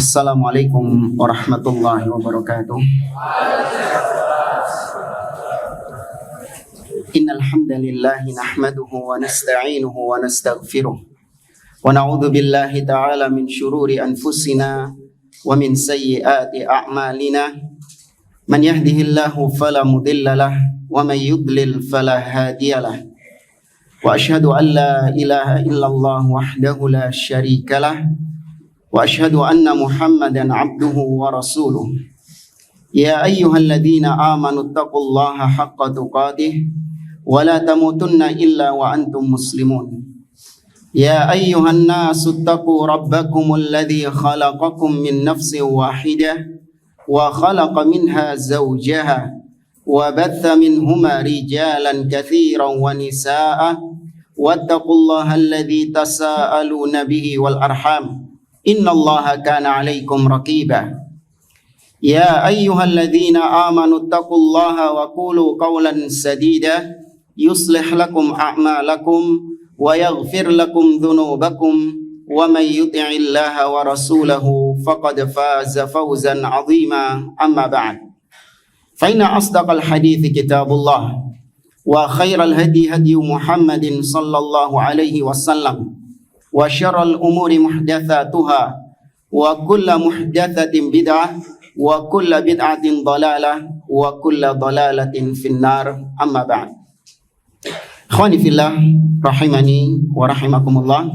Assalamualaikum warahmatullahi wabarakatuh. Innal hamdalillah nahmaduhu wa nasta'inuhu wa nastaghfiruh wa na'udzu billahi ta'ala min shururi anfusina wa min sayyiati a'malina. Man yahdihillahu fala mudilla lahu wa man yudlil fala hadiyalah. Wa asyhadu an la ilaha illallah wahdahu la syarika lah. Wa asyhadu anna Muhammadan abduhu wa rasuluh. Ya ayyuhalladzina amanu taqullaha haqqa tuqatih wa la tamutunna illa wa antum muslimun. Ya ayyuhan nasu taqu rabbakumul ladzi khalaqakum min nafsin wahidah wa khalaqa minha zawjaha wa batha minhuma rijalan katsiran wa nisaa'a wattaqullaha alladzi tasaaluna bihi wal arham. Innallaha kana 'alaikum raqiba. Ya ayyuhalladzina amanu taqullaha wa qulu qawlan sadida yuslih lakum a'malakum wa yaghfir lakum dhunubakum wa may yuti'illaha wa rasulahu faqad faza fawzan 'azima. Amma ba'd. Fa inna asdaqal hadithi kitabullah wa khairal hadi hadi Muhammadin sallallahu alaihi wasallam wa syarrul umuri muhdatsatuha wa kullu muhdatsatin bid'ah wa kullu bid'atin dhalalah wa kullu dhalalatin finnar. Amma ba'd. Ikhwani fillah rahimani wa rahimakumullah.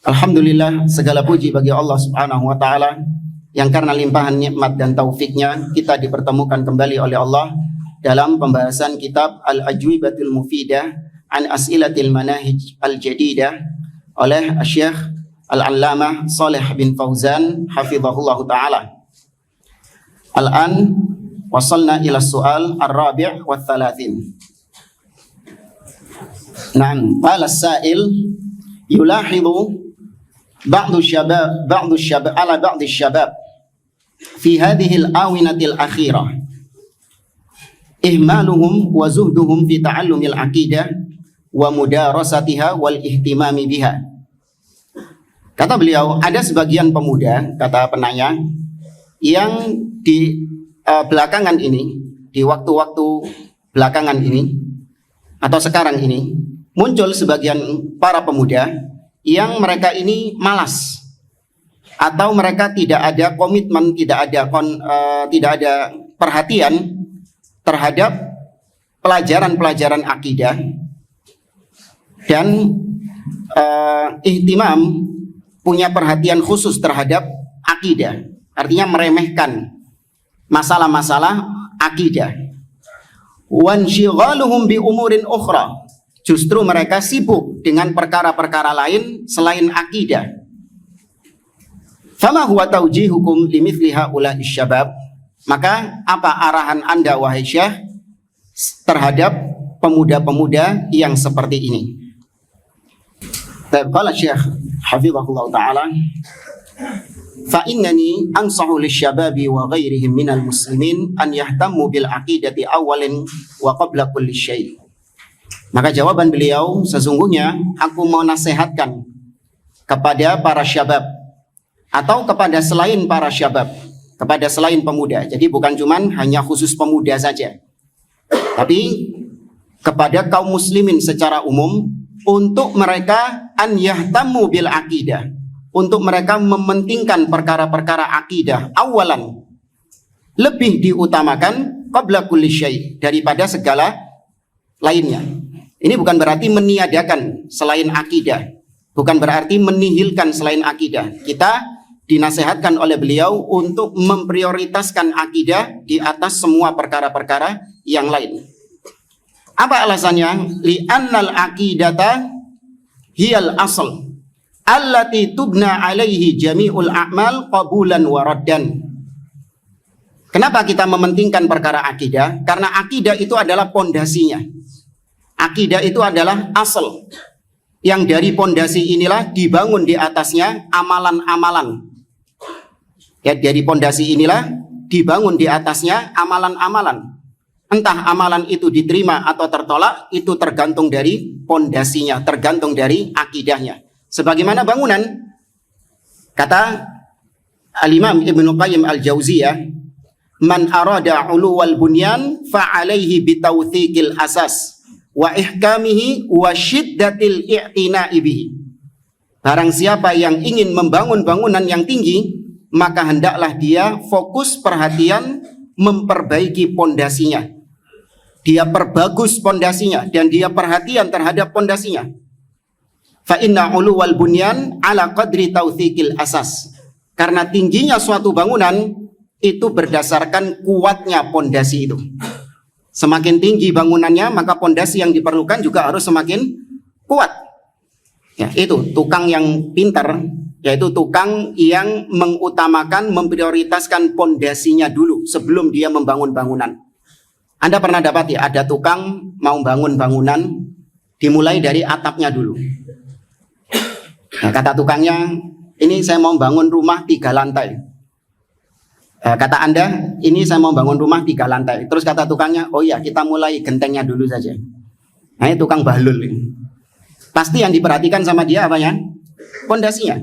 Alhamdulillah, segala puji bagi Allah Subhanahu wa taala yang karena limpahan nikmat dan taufiknya kita dipertemukan kembali oleh Allah dalam pembahasan kitab Al-Ajwibatul Mufidah an As'ilatil Manahij Al-Jadidah oleh Syekh Al-Allamah Shalih bin Fauzan hafizahullahu ta'ala. Al-an wasalna ila su'al ar-rabi' wa thalathin. Na'am, qala as-sa'il yulahidu ba'du syabab fi hadhihi al-awinati al-akhirah ihmaluhum wa zuhduhum fi ta'allumil aqidah wa mudarasatiha wal ihtimami biha. Kata beliau, ada sebagian pemuda, kata penanya, yang di belakangan ini, di waktu-waktu belakangan ini atau sekarang ini muncul sebagian para pemuda yang mereka ini malas atau mereka tidak ada komitmen, tidak ada perhatian terhadap pelajaran-pelajaran akidah dan ihtimam, punya perhatian khusus terhadap akidah, artinya meremehkan masalah-masalah akidah. Wanshighaluhum bi umurin ukhra, justru mereka sibuk dengan perkara-perkara lain selain akidah. Fama huwa taujihukum limithli haula'i syabab, maka apa arahan Anda wahai Syekh terhadap pemuda-pemuda yang seperti ini? Qala Syekh hafizahullah ta'ala, fa innani ansahu lisyababi wa ghairihim minal muslimin an yahtammu bil aqidati awalin wa qabla kulli syai'. Maka jawaban beliau, sesungguhnya aku mau nasihatkan kepada para syabab atau kepada selain para syabab, kepada selain pemuda. Jadi bukan cuman hanya khusus pemuda saja, tapi kepada kaum muslimin secara umum, untuk mereka an yahtammu bil aqidah, untuk mereka mementingkan perkara-perkara akidah awalan, lebih diutamakan qabla kulli syai', daripada segala lainnya. Ini bukan berarti meniadakan selain akidah, bukan berarti menihilkan selain akidah. Kita dinasihatkan oleh beliau untuk memprioritaskan akidah di atas semua perkara-perkara yang lain. Apa alasannya? Li'annal aqidata hiyal asl allati tubna alaihi jami'ul a'mal qabulan wa raddan. Kenapa kita mementingkan perkara akidah? Karena akidah itu adalah pondasinya. Akidah itu adalah asal yang dari pondasi inilah dibangun di atasnya amalan-amalan. Ya, dari pondasi inilah dibangun di atasnya amalan-amalan. Entah amalan itu diterima atau tertolak, itu tergantung dari pondasinya, tergantung dari akidahnya. Sebagaimana bangunan, kata Al-Imam Ibnu Qayyim Al-Jauziyah, man arada uluwal bunyan fa'alaihi bitawthiqil asas wa ihkamihi wa syiddatil i'tina'i bihi. Barang siapa yang ingin membangun bangunan yang tinggi, maka hendaklah dia fokus perhatian memperbaiki pondasinya. Dia perbagus pondasinya dan dia perhatian terhadap pondasinya. Fa inna uluwal bunyan ala qadri tawthiqil asas. Karena tingginya suatu bangunan itu berdasarkan kuatnya pondasi itu. Semakin tinggi bangunannya, maka pondasi yang diperlukan juga harus semakin kuat. Ya, itu tukang yang pintar, yaitu tukang yang mengutamakan, memprioritaskan pondasinya dulu sebelum dia membangun bangunan. Anda pernah dapat ya, ada tukang mau bangun bangunan, dimulai dari atapnya dulu. Nah, kata tukangnya, ini saya mau bangun rumah 3 lantai. Kata Anda, ini saya mau bangun rumah 3 lantai. Terus kata tukangnya, oh iya kita mulai gentengnya dulu saja. Nah, ini tukang bahlul ini. Pasti yang diperhatikan sama dia apanya? Pondasinya.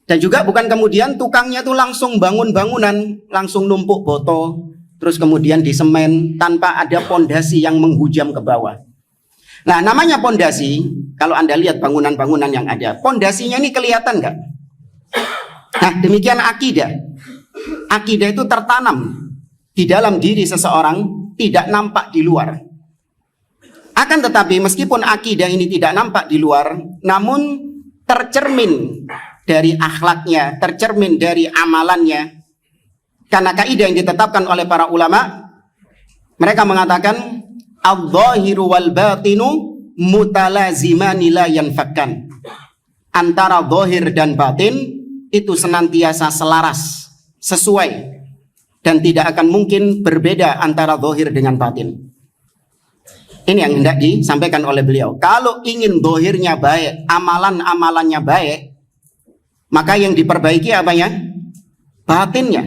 Dan juga bukan kemudian tukangnya tuh langsung bangun bangunan, langsung numpuk boto, terus kemudian disemen tanpa ada pondasi yang menghujam ke bawah. Nah, namanya pondasi, kalau Anda lihat bangunan-bangunan yang ada, pondasinya ini kelihatan nggak? Nah, demikian akidah. Akidah itu tertanam di dalam diri seseorang, tidak nampak di luar. Akan tetapi meskipun akidah ini tidak nampak di luar, namun tercermin dari akhlaknya, tercermin dari amalannya. Karena kaidah yang ditetapkan oleh para ulama, mereka mengatakan adz-dzahiru wal batinu mutalazimani la yanfakkan. Antara zahir dan batin itu senantiasa selaras, sesuai, dan tidak akan mungkin berbeda antara zahir dengan batin. Ini yang hendak disampaikan oleh beliau. Kalau ingin zahirnya baik, amalan-amalannya baik, maka yang diperbaiki apanya? Batinnya.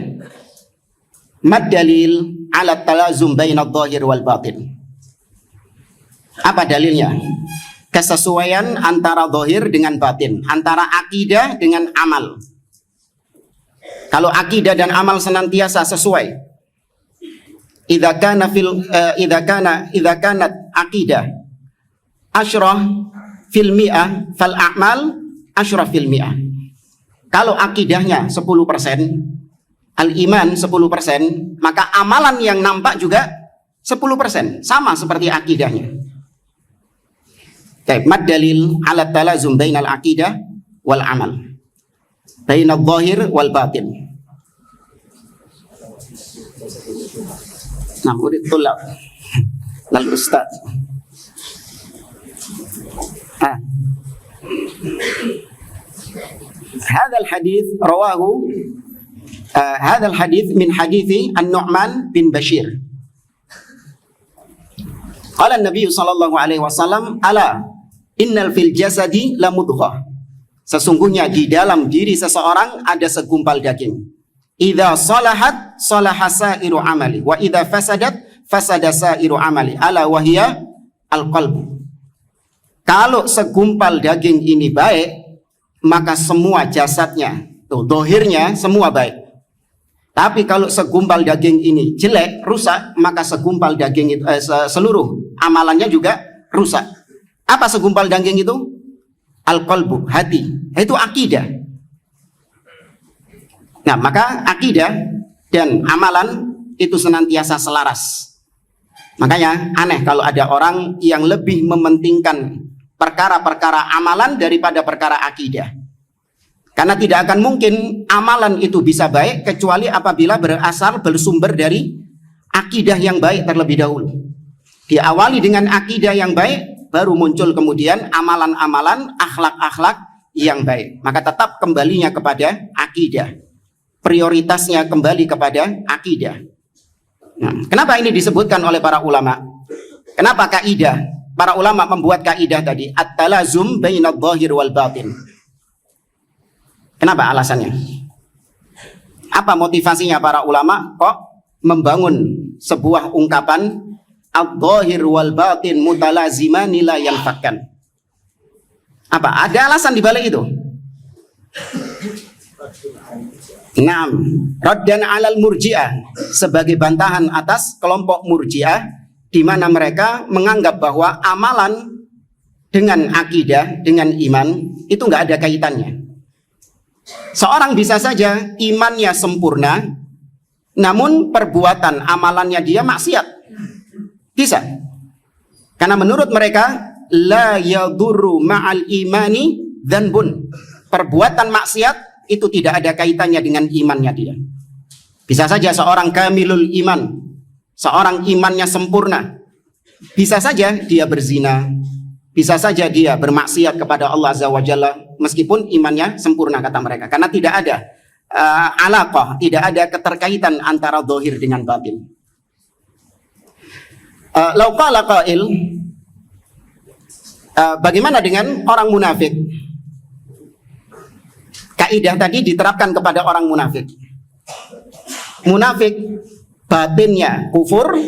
Mad dalil ala talazum bainadz zahir wal batin. Apa dalilnya? Kesesuaian antara zahir dengan batin, antara akidah dengan amal. Kalau akidah dan amal senantiasa sesuai, idza kanat aqidah asyrah fil mi'ah fal a'mal asyrah fil mi'ah. Kalau akidahnya 10%, al-iman 10%, maka amalan yang nampak juga 10%, sama seperti akidahnya. Baik, mad dalil ala talazum bainal aqidah wal amal, bainadz zahir wal batin. Nah, murid tulab lal ustaz. هذا الحديث من حديث النعمان بن بشير. قال النبي صلى الله عليه وسلم ألا إن في الجسد لمضغة. Sesungguhnya di dalam diri seseorang ada segumpal daging. Idza salahat salaha sairu amali wa idza fasadat fasada sairu amali ala wahia al-qalbu. Kalau segumpal daging ini baik, maka semua jasadnya, tuh zahirnya semua baik. Tapi kalau segumpal daging ini jelek, rusak, maka segumpal daging itu seluruh amalannya juga rusak. Apa segumpal daging itu? Al-qalbu, hati. Itu akidah. Nah, maka akidah dan amalan itu senantiasa selaras. Makanya aneh kalau ada orang yang lebih mementingkan perkara-perkara amalan daripada perkara akidah. Karena tidak akan mungkin amalan itu bisa baik kecuali apabila bersumber dari akidah yang baik terlebih dahulu. Diawali dengan akidah yang baik, baru muncul kemudian amalan-amalan, akhlak-akhlak yang baik. Maka tetap kembalinya kepada akidah. Prioritasnya kembali kepada akidah. Nah, kenapa ini disebutkan oleh para ulama? Kenapa kaidah? Para ulama membuat kaidah tadi, at-talazum bainadz zahir wal batin. Kenapa alasannya? Apa motivasinya para ulama kok membangun sebuah ungkapan adz-zahir wal batin mutalazimani la yanfakkan? Apa? Ada alasan di balik itu? Naam, raddan 'alal murji'ah, sebagai bantahan atas kelompok murji'ah di mana mereka menganggap bahwa amalan dengan akidah, dengan iman itu nggak ada kaitannya. Seorang bisa saja imannya sempurna, namun perbuatan amalannya dia maksiat. Bisa. Karena menurut mereka la yadurru ma'al imani dzanbun. Perbuatan maksiat itu tidak ada kaitannya dengan imannya dia. Bisa saja seorang kamilul iman, seorang imannya sempurna, bisa saja dia berzina, bisa saja dia bermaksiat kepada Allah Azza wa Jalla meskipun imannya sempurna, kata mereka. Karena tidak ada alaqah, tidak ada keterkaitan antara zahir dengan batin. Lau qala qail, bagaimana dengan orang munafik? Kaidah tadi diterapkan kepada orang munafik. Munafik batinnya kufur,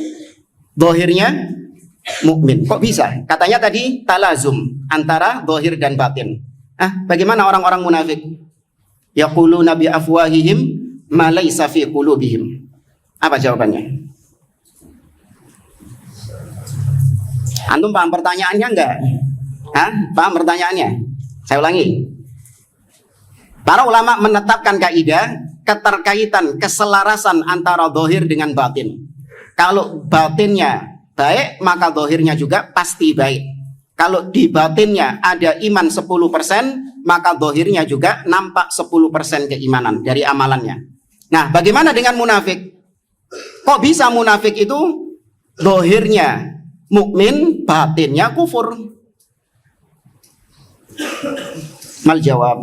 zahirnya mukmin. Kok bisa? Katanya tadi talazum antara zahir dan batin. Bagaimana orang-orang munafik? Yaquluna bi afwahihim ma laysa fi qulubihim. Apa jawabannya? Antum paham pertanyaannya enggak? Paham pertanyaannya? Saya ulangi. Para ulama menetapkan kaidah keterkaitan, keselarasan antara zahir dengan batin. Kalau batinnya baik, maka zahirnya juga pasti baik. Kalau di batinnya ada iman 10%, maka zahirnya juga nampak 10% keimanan dari amalannya. Nah, bagaimana dengan munafik? Kok bisa munafik itu zahirnya mukmin, batinnya kufur? Mal jawab.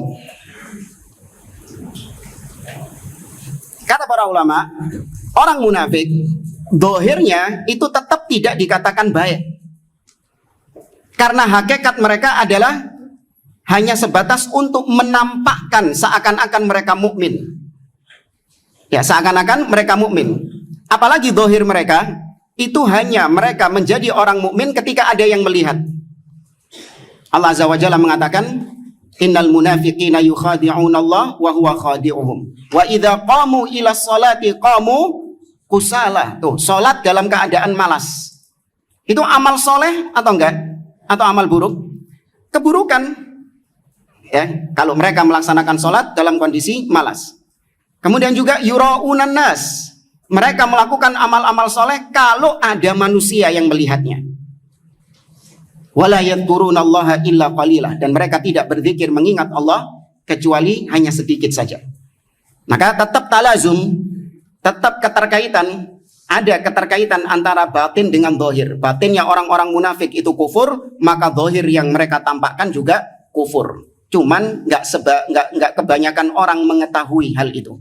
Kata para ulama, orang munafik zahirnya itu tetap tidak dikatakan baik. Karena hakikat mereka adalah hanya sebatas untuk menampakkan seakan-akan mereka mukmin. Ya, seakan-akan mereka mukmin. Apalagi zahir mereka itu hanya mereka menjadi orang mukmin ketika ada yang melihat. Allah Azza wa Jalla mengatakan, innal munafiqina yukhadi'una Allah wa huwa khadi'uhum. Wa idza qamu ila sholati qamu kusala. Tuh, salat dalam keadaan malas. Itu amal soleh atau enggak? Atau amal buruk? Keburukan. Ya, kalau mereka melaksanakan salat dalam kondisi malas. Kemudian juga yuraunan nas. Mereka melakukan amal-amal soleh kalau ada manusia yang melihatnya. Wala yadhkurunallaha illa qalilah, dan mereka tidak berzikir mengingat Allah kecuali hanya sedikit saja. Maka tetap talazum, tetap keterkaitan, ada keterkaitan antara batin dengan zahir. Batinnya orang-orang munafik itu kufur, maka zahir yang mereka tampakkan juga kufur. Cuman nggak kebanyakan orang mengetahui hal itu.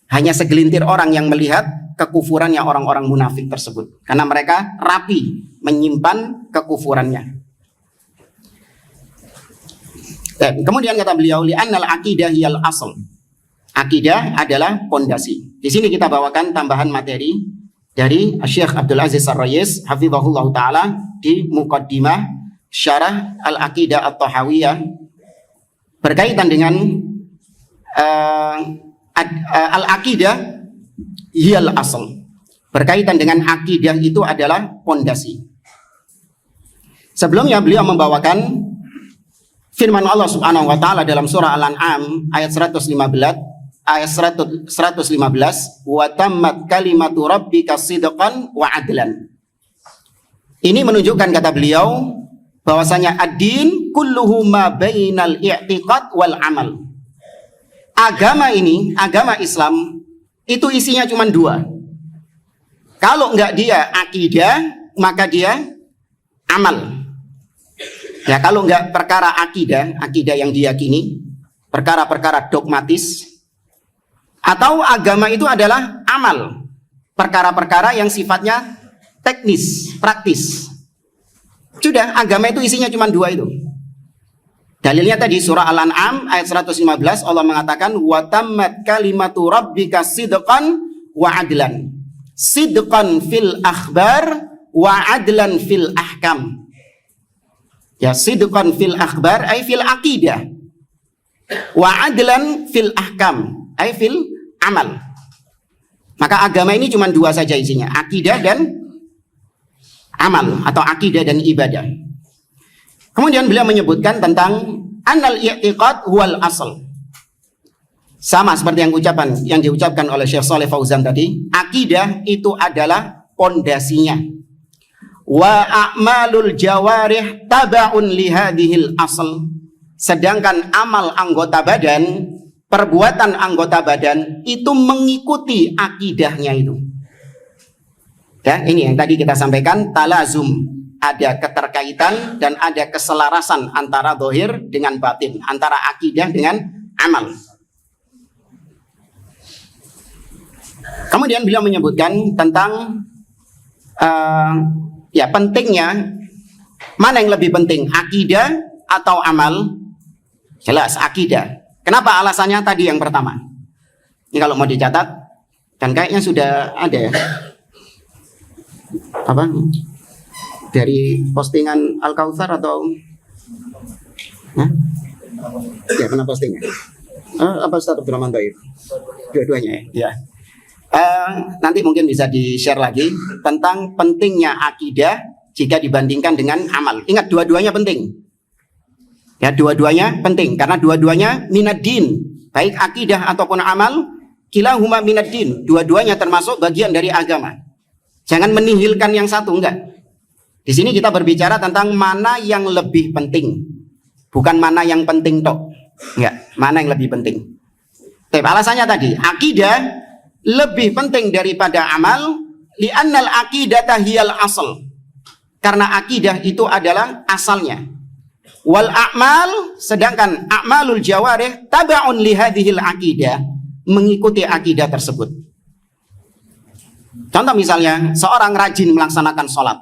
Hanya segelintir orang yang melihat kekufurannya orang-orang munafik tersebut, karena mereka rapi menyimpan kekufurannya. Dan kemudian kata beliau, li'annal aqidah hiyal asl. Akidah adalah pondasi. Di sini kita bawakan tambahan materi dari Syekh Abdul Aziz Ar-Rayis hafizahullah taala di muqaddimah syarah Al-Aqidah At-Tahawiyah berkaitan dengan al-aqidah hiyal asl. Berkaitan dengan akidah itu adalah pondasi. Sebelumnya beliau membawakan firman Allah Subhanahu wa taala dalam surah Al-An'am ayat 115, wa tammat kalimatu rabbika sidqan wa adlan. Ini menunjukkan, kata beliau, bahwasanya ad-din kulluhu ma bainal i'tiqad wal amal. Agama ini, agama Islam itu isinya cuma dua. Kalau enggak dia akidah, maka dia amal. Ya, kalau enggak perkara akidah yang diyakini, perkara-perkara dogmatis, atau agama itu adalah amal, perkara-perkara yang sifatnya teknis, praktis. Sudah, agama itu isinya cuma dua itu. Dalilnya tadi surah Al-An'am ayat 115, Allah mengatakan wa tammat kalimatu rabbika sidqan wa adlan. Sidqan fil akhbar wa adlan fil ahkam. Ya, sidqan fil akhbar ay fil aqidah. Wa adlan fil ahkam ay fil amal. Maka agama ini cuma dua saja isinya, akidah dan amal atau akidah dan ibadah. Kemudian beliau menyebutkan tentang annal i'tiqad huwal asl. Sama seperti yang diucapkan oleh Syekh Shalih Fauzan tadi, akidah itu adalah pondasinya. Wa a'malul jawarih taba'un li hadhil asl. Sedangkan amal anggota badan, perbuatan anggota badan itu mengikuti akidahnya itu. Ya, ini yang tadi kita sampaikan, talazum, ada keterkaitan dan ada keselarasan antara zahir dengan batin, antara akidah dengan amal. Kemudian beliau menyebutkan tentang pentingnya, mana yang lebih penting, akidah atau amal? Jelas akidah. Kenapa? Alasannya tadi yang pertama. Ini kalau mau dicatat, dan kayaknya sudah ada ya, dari postingan Al-Kautsar atau ya, pernah postingnya Ustaz Abdurrahman Baik, dua-duanya ya. Nanti mungkin bisa di-share lagi tentang pentingnya akidah jika dibandingkan dengan amal. Ingat, dua-duanya penting. Ya, dua-duanya penting karena dua-duanya minaddin, baik akidah ataupun amal, kilahuma minaddin. Dua-duanya termasuk bagian dari agama. Jangan menihilkan yang satu, enggak. Di sini kita berbicara tentang mana yang lebih penting, bukan mana yang penting tok. Enggak, mana yang lebih penting. Tapi alasannya tadi, akidah lebih penting daripada amal, li'annal aqidata hiyal asal. Karena akidah itu adalah asalnya. Wal a'mal, sedangkan a'malul jawarih taba'un li hadhil aqidah, mengikuti akidah tersebut. Contoh misalnya, seorang rajin melaksanakan sholat.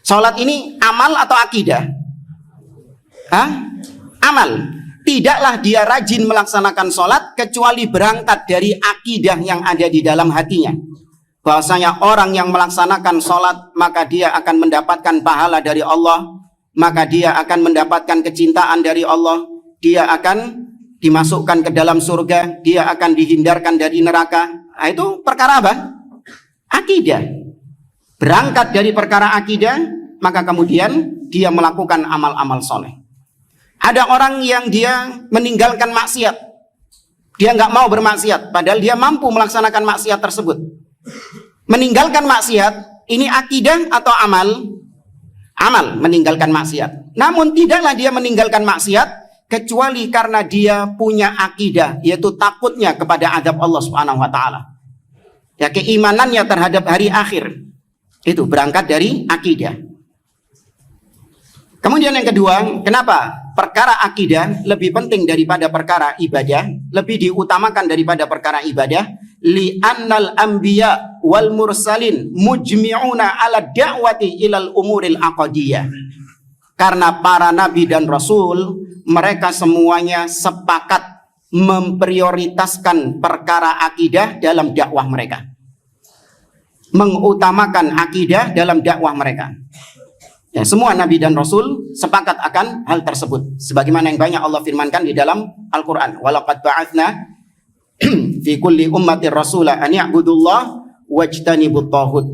Sholat ini amal atau akidah? Amal. Tidaklah dia rajin melaksanakan sholat kecuali berangkat dari akidah yang ada di dalam hatinya. Bahwasanya orang yang melaksanakan sholat maka dia akan mendapatkan pahala dari Allah, maka dia akan mendapatkan kecintaan dari Allah, dia akan dimasukkan ke dalam surga, dia akan dihindarkan dari neraka. Nah, itu perkara apa? Akidah. Berangkat dari perkara akidah, maka kemudian dia melakukan amal-amal soleh. Ada orang yang dia meninggalkan maksiat, dia nggak mau bermaksiat, padahal dia mampu melaksanakan maksiat tersebut. Meninggalkan maksiat, ini akidah atau amal? Amal, meninggalkan maksiat. Namun tidaklah dia meninggalkan maksiat kecuali karena dia punya akidah, yaitu takutnya kepada azab Allah Subhanahu wa taala. Ya, keimanannya terhadap hari akhir. Itu berangkat dari akidah. Kemudian yang kedua, kenapa perkara akidah lebih penting daripada perkara ibadah, lebih diutamakan daripada perkara ibadah? Li'annal anbiya wal mursalin mujmi'una ala da'wati ilal umuril aqadiyah. Karena para nabi dan rasul, mereka semuanya sepakat memprioritaskan perkara akidah dalam dakwah mereka. Mengutamakan akidah dalam dakwah mereka. Ya, semua nabi dan rasul sepakat akan hal tersebut. Sebagaimana yang banyak Allah firmankan di dalam Al-Quran. Walaqad ba'athna fi kulli ummatir rasula an ya'budullah wajtanibut taghut.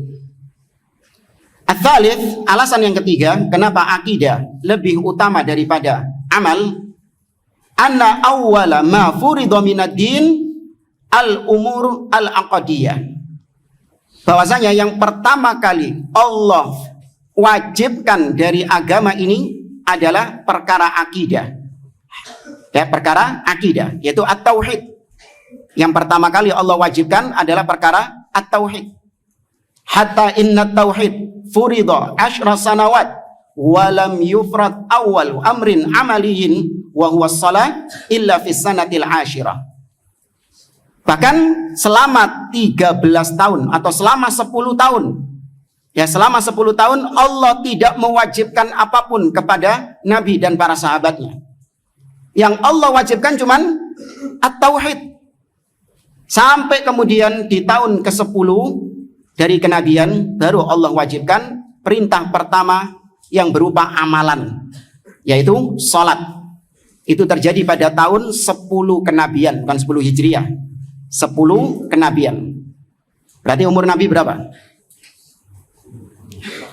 Ats-tsalits, alasan yang ketiga, kenapa akidah lebih utama daripada amal? Anna awwala ma furida minad din al-umur al-aqdiyah. Bahwasanya yang pertama kali Allah wajibkan dari agama ini adalah perkara akidah. Ya, perkara akidah, yaitu at-tauhid. Yang pertama kali Allah wajibkan adalah perkara at-tauhid. Hatta inna tauhid furida 10 sanawat wa lam yufrad awwal amrin amaliyin wa huwa shalah illa fis sanatil 10. Bahkan selama 13 tahun atau selama 10 tahun, ya selama 10 tahun Allah tidak mewajibkan apapun kepada Nabi dan para sahabatnya. Yang Allah wajibkan cuman at-tauhid. Sampai kemudian di tahun ke-10 dari kenabian baru Allah wajibkan perintah pertama yang berupa amalan, yaitu sholat. Itu terjadi pada tahun 10 kenabian, bukan 10 Hijriah. 10 kenabian. Berarti umur Nabi berapa?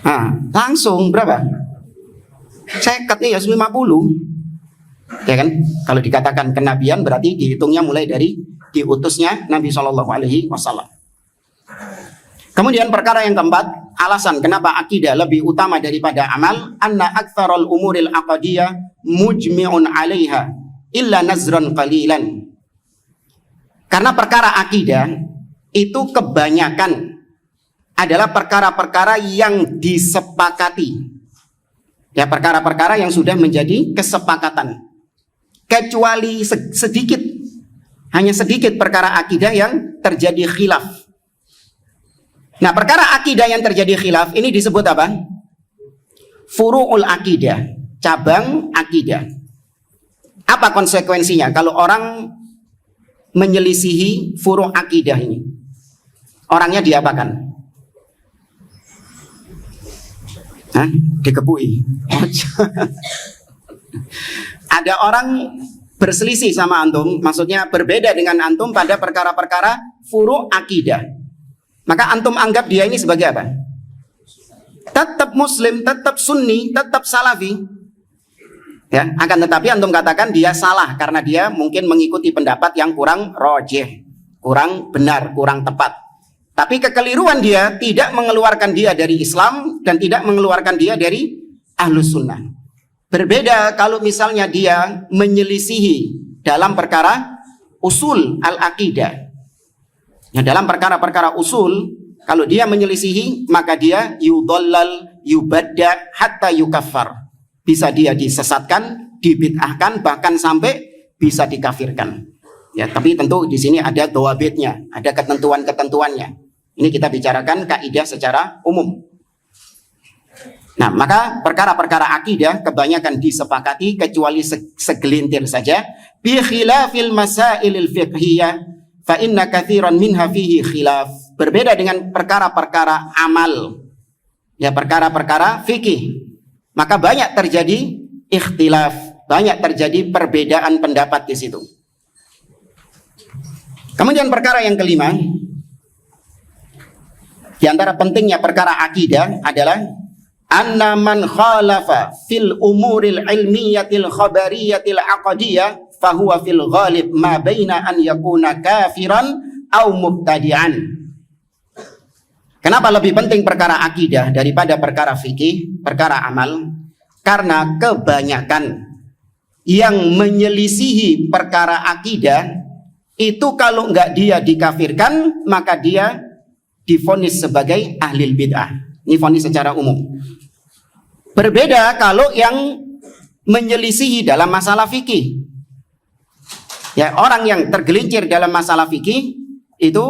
Nah, langsung berapa? Ceketnya ya 50. Ya kan? Kalau dikatakan kenabian berarti dihitungnya mulai dari diutusnya Nabi SAW. Kemudian perkara yang keempat, alasan kenapa akidah lebih utama daripada amal, anna aktsarul umuril aqdiyah mujmi'un 'alaiha illa nazran qalilan. Karena perkara akidah itu kebanyakan adalah perkara-perkara yang disepakati. Ya, perkara-perkara yang sudah menjadi kesepakatan. Kecuali sedikit, hanya sedikit perkara akidah yang terjadi khilaf. Nah, perkara akidah yang terjadi khilaf ini disebut apa? Furu'ul akidah, cabang akidah. Apa konsekuensinya kalau orang menyelisihi furu' akidah ini? Orangnya diapakan? Hah? Dikepui. Ada orang berselisih sama antum, maksudnya berbeda dengan antum pada perkara-perkara furu' akidah. Maka antum anggap dia ini sebagai apa? Tetap muslim, tetap sunni, tetap salafi. Ya, akan tetapi antum katakan dia salah karena dia mungkin mengikuti pendapat yang kurang rojih, kurang benar, kurang tepat. Tapi kekeliruan dia tidak mengeluarkan dia dari Islam dan tidak mengeluarkan dia dari Ahlus Sunnah. Berbeda kalau misalnya dia menyelisihi dalam perkara usul al-aqidah. Ya, dalam perkara-perkara usul, kalau dia menyelisihi, maka dia yudallal, yubadda, hatta yukaffar. Bisa dia disesatkan, dibid'ahkan, bahkan sampai bisa dikafirkan. Ya, tapi tentu di sini ada dawabitnya, ada ketentuan-ketentuannya. Ini kita bicarakan kaidah secara umum. Nah, maka perkara-perkara akidah kebanyakan disepakati kecuali segelintir saja. Bi khilafil masailil fiqhiyah fa inna katsiran minha fihi khilaf. Berbeda dengan perkara-perkara amal. Ya, perkara-perkara fikih. Maka banyak terjadi ikhtilaf, banyak terjadi perbedaan pendapat di situ. Kemudian perkara yang kelima, di antara pentingnya perkara akidah adalah anna man khalafa fil umuril ilmiyatil khabariyatil aqdiyah fahuwa fil ghalib ma baina an yakuna kafiran au mubtadi'an. Kenapa lebih penting perkara akidah daripada perkara fikih, perkara amal? Karena kebanyakan yang menyelisihi perkara akidah itu kalau enggak dia dikafirkan, maka dia divonis sebagai ahli bid'ah. Ini vonis secara umum. Berbeda kalau yang menyelisihi dalam masalah fikih. Ya, orang yang tergelincir dalam masalah fikih itu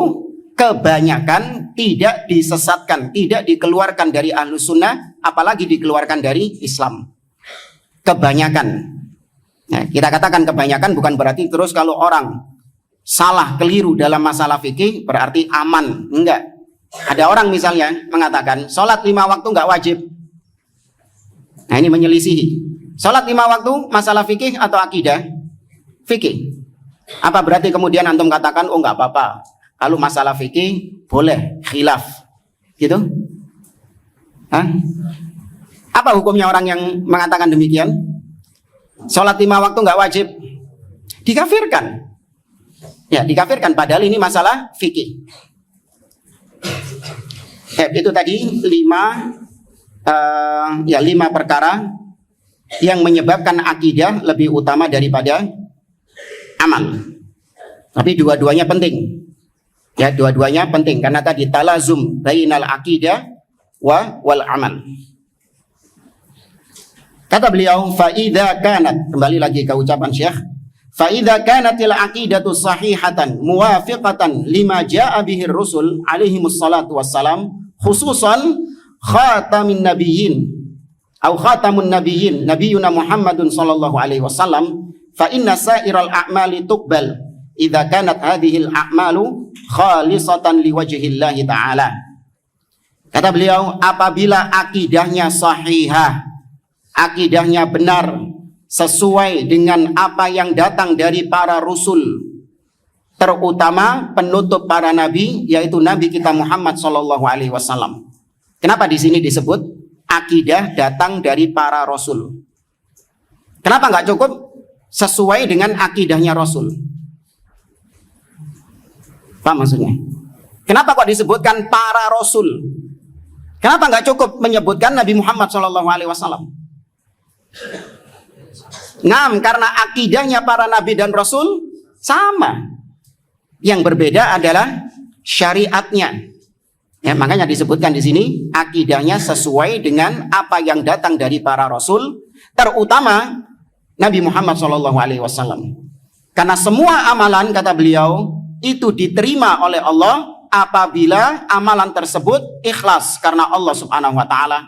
kebanyakan tidak disesatkan, tidak dikeluarkan dari Ahlus Sunnah, apalagi dikeluarkan dari Islam. Kebanyakan. Ya, kita katakan kebanyakan bukan berarti terus kalau orang salah, keliru dalam masalah fikih berarti aman. Enggak. Ada orang misalnya mengatakan sholat 5 waktu enggak wajib. Nah, ini menyelisihi. Sholat 5 waktu masalah fikih atau akidah? Fikih. Apa berarti kemudian antum katakan oh enggak apa-apa, kalau masalah fikih boleh khilaf, gitu? Hah? Apa hukumnya orang yang mengatakan demikian? Sholat 5 waktu enggak wajib, dikafirkan. Ya, dikafirkan padahal ini masalah fikih. Itu tadi 5 perkara yang menyebabkan akidah lebih utama daripada amal. Tapi dua-duanya penting. Ya, dua-duanya penting karena tadi talazum bainal aqidah wal amal. Kata beliau, fa idza kanat, kembali lagi ke ucapan Syekh, fa idza kanatil aqidatu sahihatan muwafiqatan lima jaa bihi rusul alaihi wassalatu wassalam, khususan khatamin nabiyyin atau khatamun nabiyyin nabiyuna Muhammadun sallallahu alaihi wasallam, fa inna sa'iral a'mali tuqbal idza kanat hadhil a'malu khalisatan liwajhillahi ta'ala. Kata beliau, apabila akidahnya sahihah, akidahnya benar, sesuai dengan apa yang datang dari para rasul, terutama penutup para nabi, yaitu Nabi kita Muhammad Shallallahu Alaihi Wasallam. Kenapa di sini disebut akidah datang dari para rasul? Kenapa nggak cukup sesuai dengan akidahnya Rasul? Apa maksudnya? Kenapa kok disebutkan para Rasul? Kenapa nggak cukup menyebutkan Nabi Muhammad SAW? Karena akidahnya para Nabi dan Rasul sama. Yang berbeda adalah syariatnya. Ya, makanya disebutkan di sini akidahnya sesuai dengan apa yang datang dari para Rasul, terutama Nabi Muhammad SAW. Karena semua amalan, kata beliau, itu diterima oleh Allah apabila amalan tersebut ikhlas karena Allah Subhanahu wa taala,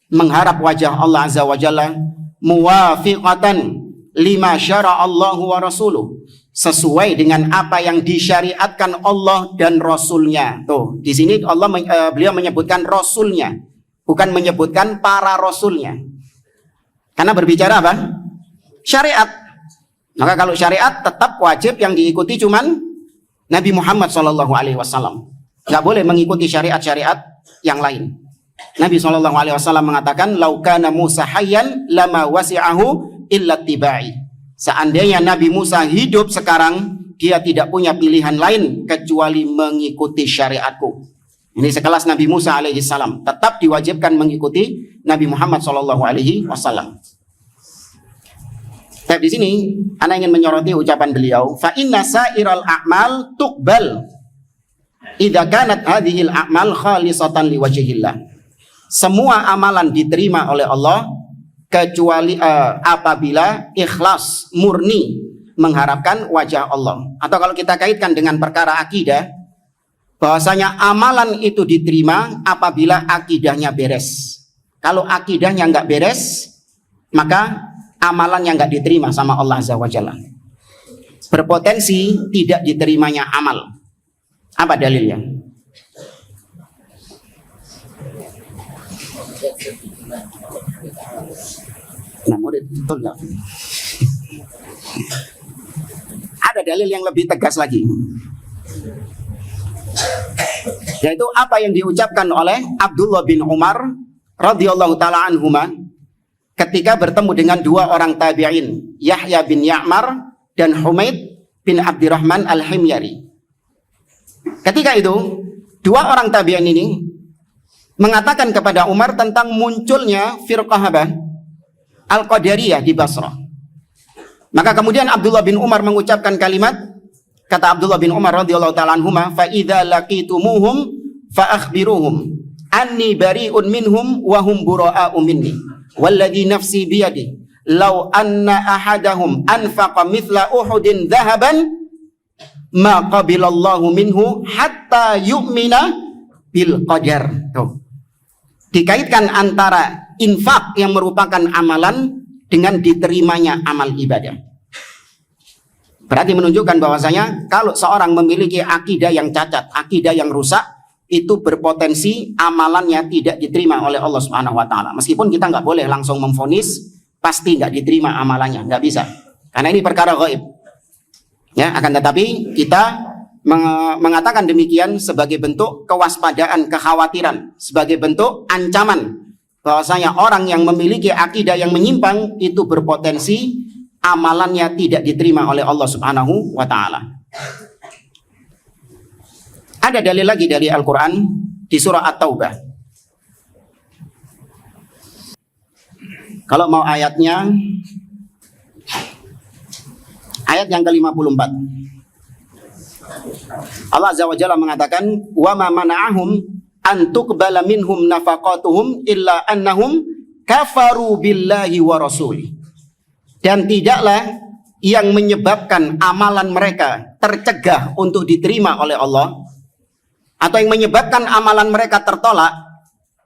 mengharap wajah Allah Azza wa Jalla, muwafiqatan lima syara Allahu wa rasuluh, sesuai dengan apa yang disyariatkan Allah dan Rasulnya. Tuh, di sini beliau menyebutkan Rasulnya, bukan menyebutkan para Rasulnya. Karena berbicara apa? Syariat. Maka kalau syariat tetap wajib yang diikuti cuman Nabi Muhammad SAW. Nggak boleh mengikuti syariat-syariat yang lain. Nabi SAW mengatakan, "Lau kana Musa hayyan lama wasi'ahu illa tibai." Seandainya Nabi Musa hidup sekarang, dia tidak punya pilihan lain kecuali mengikuti syariatku. Ini sekelas Nabi Musa alaihissalam, tetap diwajibkan mengikuti Nabi Muhammad SAW. Tapi di sini ana ingin menyoroti ucapan beliau, fa inna sa'iral a'mal tuqbal idza kanat hadhil a'mal khalisatan liwajhillah. Semua amalan diterima oleh Allah kecuali apabila ikhlas, murni mengharapkan wajah Allah. Atau kalau kita kaitkan dengan perkara akidah, bahwasanya amalan itu diterima apabila akidahnya beres. Kalau akidahnya nggak beres, maka amalan yang nggak diterima sama Allah Azza wa Jalla. Berpotensi tidak diterimanya amal. Apa dalilnya? Nah, murid betul nggak? Ada dalil yang lebih tegas lagi, yaitu apa yang diucapkan oleh Abdullah bin Umar radhiyallahu taala anhuma ketika bertemu dengan dua orang tabi'in, Yahya bin Ya'mar dan Humaid bin Abdurrahman al-Himyari. Ketika itu, dua orang tabi'in ini mengatakan kepada Umar tentang munculnya firqah Al-Qadariyah di Basrah. Maka kemudian Abdullah bin Umar mengucapkan kalimat, kata Abdullah bin Umar radhiyallahu ta'ala anhuma, fa idza laqitumuhum fa akhbiruhum anni bari'un minhum wa hum bura'a'u minni. Walladhi nafsi biyadi law anna ahadahum anfaqa mithla uhudin dhahaban ma qabilallahu minhu hatta yu'mina bil qadar. Tuh, dikaitkan antara infak yang merupakan amalan dengan diterimanya amal ibadah. Berarti menunjukkan bahwasanya kalau seorang memiliki akidah yang cacat, akidah yang rusak, itu berpotensi amalannya tidak diterima oleh Allah Subhanahu wa taala. Meskipun kita nggak boleh langsung memvonis pasti nggak diterima amalannya, nggak bisa. Karena ini perkara gaib. Ya, akan tetapi kita mengatakan demikian sebagai bentuk kewaspadaan, kekhawatiran, sebagai bentuk ancaman bahwasanya orang yang memiliki akidah yang menyimpang itu berpotensi amalannya tidak diterima oleh Allah Subhanahu wa taala. Ada dalil lagi dari Al-Quran di surah At-Taubah. Kalau mau ayatnya, ayat yang ke-54. Allah Azza wa Jalla mengatakan, wa ma mana'ahum an tuqbala minhum nafaqatuhum illa annahum kafaru billahi wa rasuli. Dan tidaklah yang menyebabkan amalan mereka tercegah untuk diterima oleh Allah, atau yang menyebabkan amalan mereka tertolak,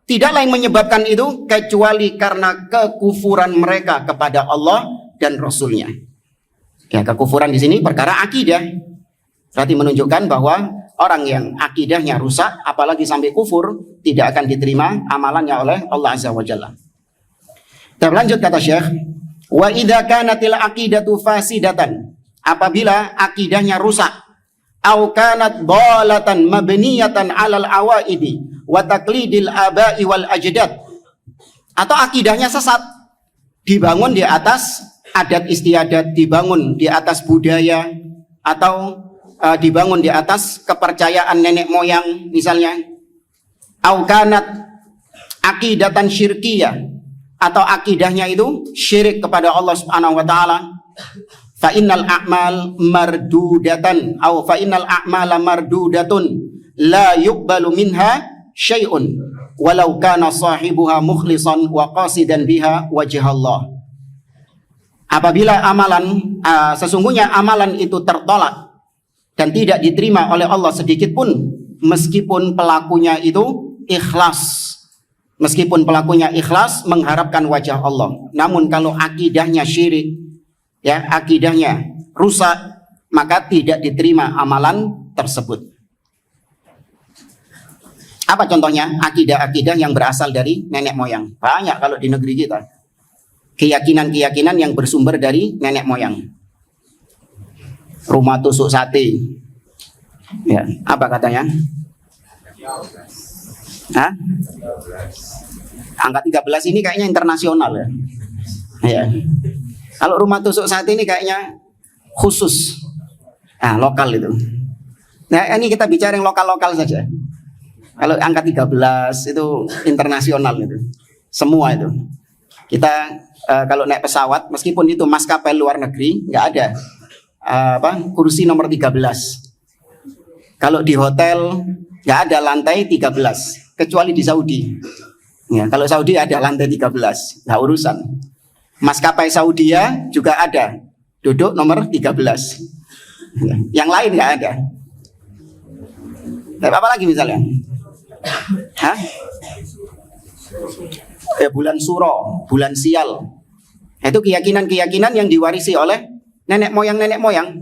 tidaklah yang menyebabkan itu kecuali karena kekufuran mereka kepada Allah dan Rasulnya. Ya, kekufuran di sini perkara akidah. Berarti menunjukkan bahwa orang yang akidahnya rusak, apalagi sampai kufur, tidak akan diterima amalannya oleh Allah Azza wa Jalla. Dan lanjut kata Syekh, wa idza kanatil aqidatu fasidatan, apabila akidahnya rusak, au kanat dhalatan mabniyatan 'alal awaidi wa taqlidil aba'i wal ajdad, atau akidahnya sesat, dibangun di atas adat istiadat, dibangun di atas budaya, atau dibangun di atas kepercayaan nenek moyang misalnya. Au kanat akidatan syirkiyah, atau akidahnya itu syirik kepada Allah Subhanahu wa taala. Fa innal a'mal mardudatan au fa innal a'mala mardudatun la yuqbalu minha syai'un walau kana sahibuha mukhlishan wa qasidan biha wajh Allah. Apabila amalan sesungguhnya amalan itu tertolak dan tidak diterima oleh Allah sedikit pun, meskipun pelakunya itu ikhlas. Meskipun pelakunya ikhlas mengharapkan wajah Allah. Namun kalau akidahnya syirik, ya, akidahnya rusak, maka tidak diterima amalan tersebut. Apa contohnya? Akidah-akidah yang berasal dari nenek moyang. Banyak kalau di negeri kita. Keyakinan-keyakinan yang bersumber dari nenek moyang. Rumah tusuk sate. Ya, apa katanya? Hah? Angka 13 ini kayaknya internasional ya. Ya. Kalau rumah tusuk sate ini kayaknya khusus. Lokal itu. Nah, ini kita bicara yang lokal-lokal saja. Kalau angka 13 itu internasional itu. Semua itu. Kita kalau naik pesawat, meskipun itu maskapai luar negeri, nggak ada kursi nomor 13. Kalau di hotel nggak ada lantai 13. Kecuali di Saudi. Ya, kalau Saudi ada lantai 13, nggak urusan. Maskapai Saudi juga ada, duduk nomor 13. Ya, yang lain nggak ada. Apa lagi misalnya? Hah? Bulan Suro, bulan Sial. Itu keyakinan-keyakinan yang diwarisi oleh nenek moyang.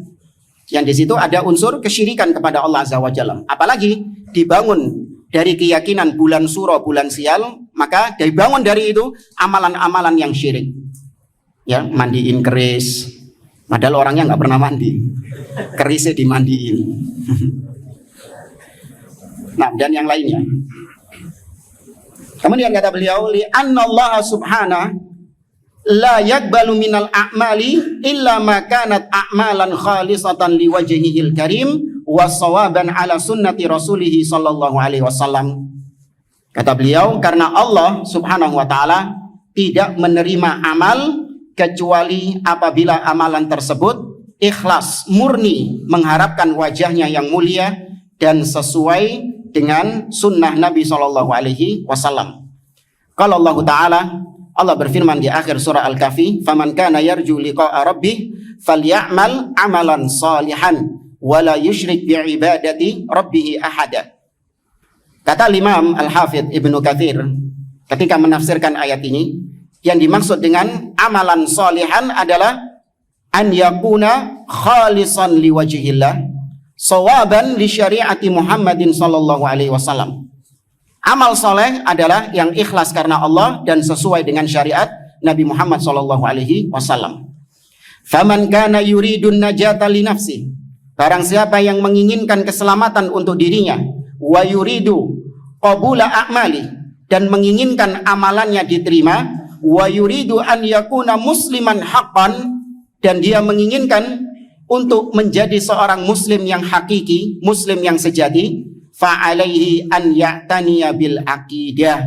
Yang di situ ada unsur kesyirikan kepada Allah Azza wa Jalla. Apalagi dibangun dari keyakinan bulan Suro, bulan Sial, maka dibangun dari itu amalan-amalan yang syirik. Ya, mandiin keris, padahal orangnya nggak pernah mandi, kerisnya dimandiin. Nah, dan yang lainnya. Kemudian kata beliau, li anna Allah subhanahu la yaqbalu minal a'mali illa ma kanat a'malan khalisatan liwajhihil karim wasawaban ala sunnati rasulihi sallallahu alaihi wasallam. Kata beliau, karena Allah subhanahu wa ta'ala tidak menerima amal kecuali apabila amalan tersebut ikhlas, murni, mengharapkan wajahnya yang mulia dan sesuai dengan sunnah Nabi sallallahu alaihi wasallam. Kalau Allah Ta'ala, Allah berfirman di akhir surah Al-Kahfi, "Faman kana yarju liqa'a rabbih falyamal amalan salihan wala yusyrik bi'ibadati rabbih ahada." Kata Imam Al-Hafidh Ibnu Katsir ketika menafsirkan ayat ini, yang dimaksud dengan amalan salihan adalah an yakuna khalisan liwajhillah sawaban li syariati Muhammadin sallallahu alaihi wasallam. Amal soleh adalah yang ikhlas karena Allah dan sesuai dengan syariat Nabi Muhammad sallallahu alaihi wasallam. Faman kana yuridun najata li nafsi, barang siapa yang menginginkan keselamatan untuk dirinya, wa yuridu qabula a'mali, dan menginginkan amalannya diterima, wa yuridu an yakuna musliman haqqan, dan dia menginginkan untuk menjadi seorang muslim yang hakiki, muslim yang sejati, fa'alaihi an ya'taniya bil aqidah,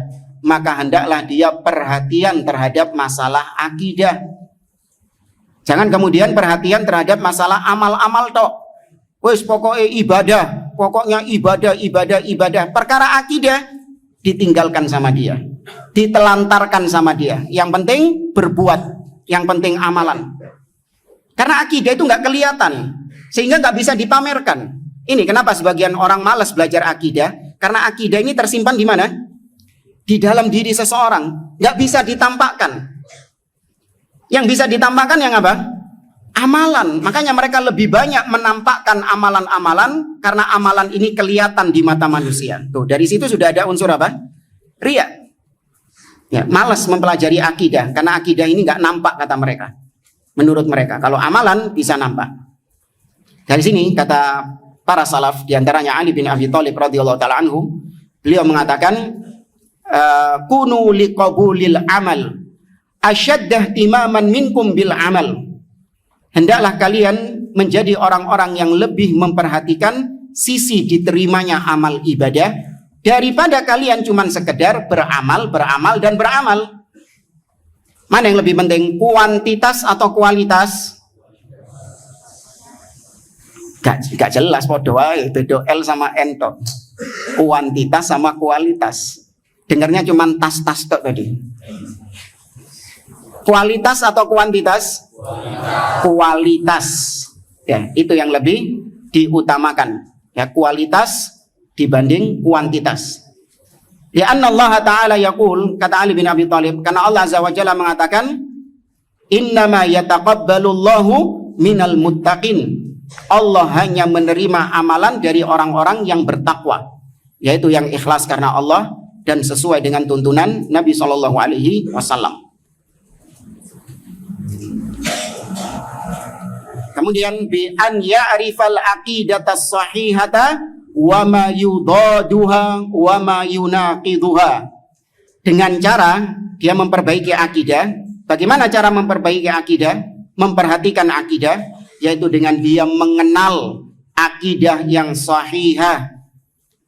maka hendaklah dia perhatian terhadap masalah akidah. Jangan kemudian perhatian terhadap masalah amal-amal tok. Wes pokoknya ibadah. Perkara akidah ditinggalkan sama dia, ditelantarkan sama dia. Yang penting berbuat, yang penting amalan. Karena akidah itu nggak kelihatan, sehingga nggak bisa dipamerkan. Ini kenapa sebagian orang malas belajar akidah, karena akidah ini tersimpan di mana? Di dalam diri seseorang, nggak bisa ditampakkan. Yang bisa ditampakkan yang apa? Amalan. Makanya mereka lebih banyak menampakkan amalan-amalan, karena amalan ini kelihatan di mata manusia. Tuh, dari situ sudah ada unsur apa? Riya. Ya, malas mempelajari akidah, karena akidah ini nggak nampak kata mereka. Menurut mereka, kalau amalan bisa nampak. Dari sini kata para salaf, diantaranya Ali bin Abi Thalib radhiyallahu taala anhu, beliau mengatakan, kunu liqabulil amal asyaddah imaman minkum bil amal. Hendaklah kalian menjadi orang-orang yang lebih memperhatikan sisi diterimanya amal ibadah daripada kalian cuman sekedar beramal, dan beramal. Mana yang lebih penting, kuantitas atau kualitas? Gak jelas, podo wae, beda L sama N tok. Kuantitas sama kualitas. Dengarnya cuman tas-tas tok tadi. Kualitas atau kuantitas? Kualitas. Ya, itu yang lebih diutamakan. Ya, kualitas dibanding kuantitas. Ya, anna Allah Ta'ala yaqul, kata Ali bin Abi Thalib, karena Allah Azza wa Jalla mengatakan, innama yataqabbalullahu minal muttaqin. Allah hanya menerima amalan dari orang-orang yang bertakwa, yaitu yang ikhlas karena Allah dan sesuai dengan tuntunan Nabi Shallallahu Alaihi Wasallam. Kemudian bi an ya'rifal aqidatas sahihata wa ma yudaduha wa ma yunaqiduha. Dengan cara dia memperbaiki akidah. Bagaimana cara memperbaiki akidah? Memperhatikan akidah, yaitu dengan dia mengenal akidah yang sahihah.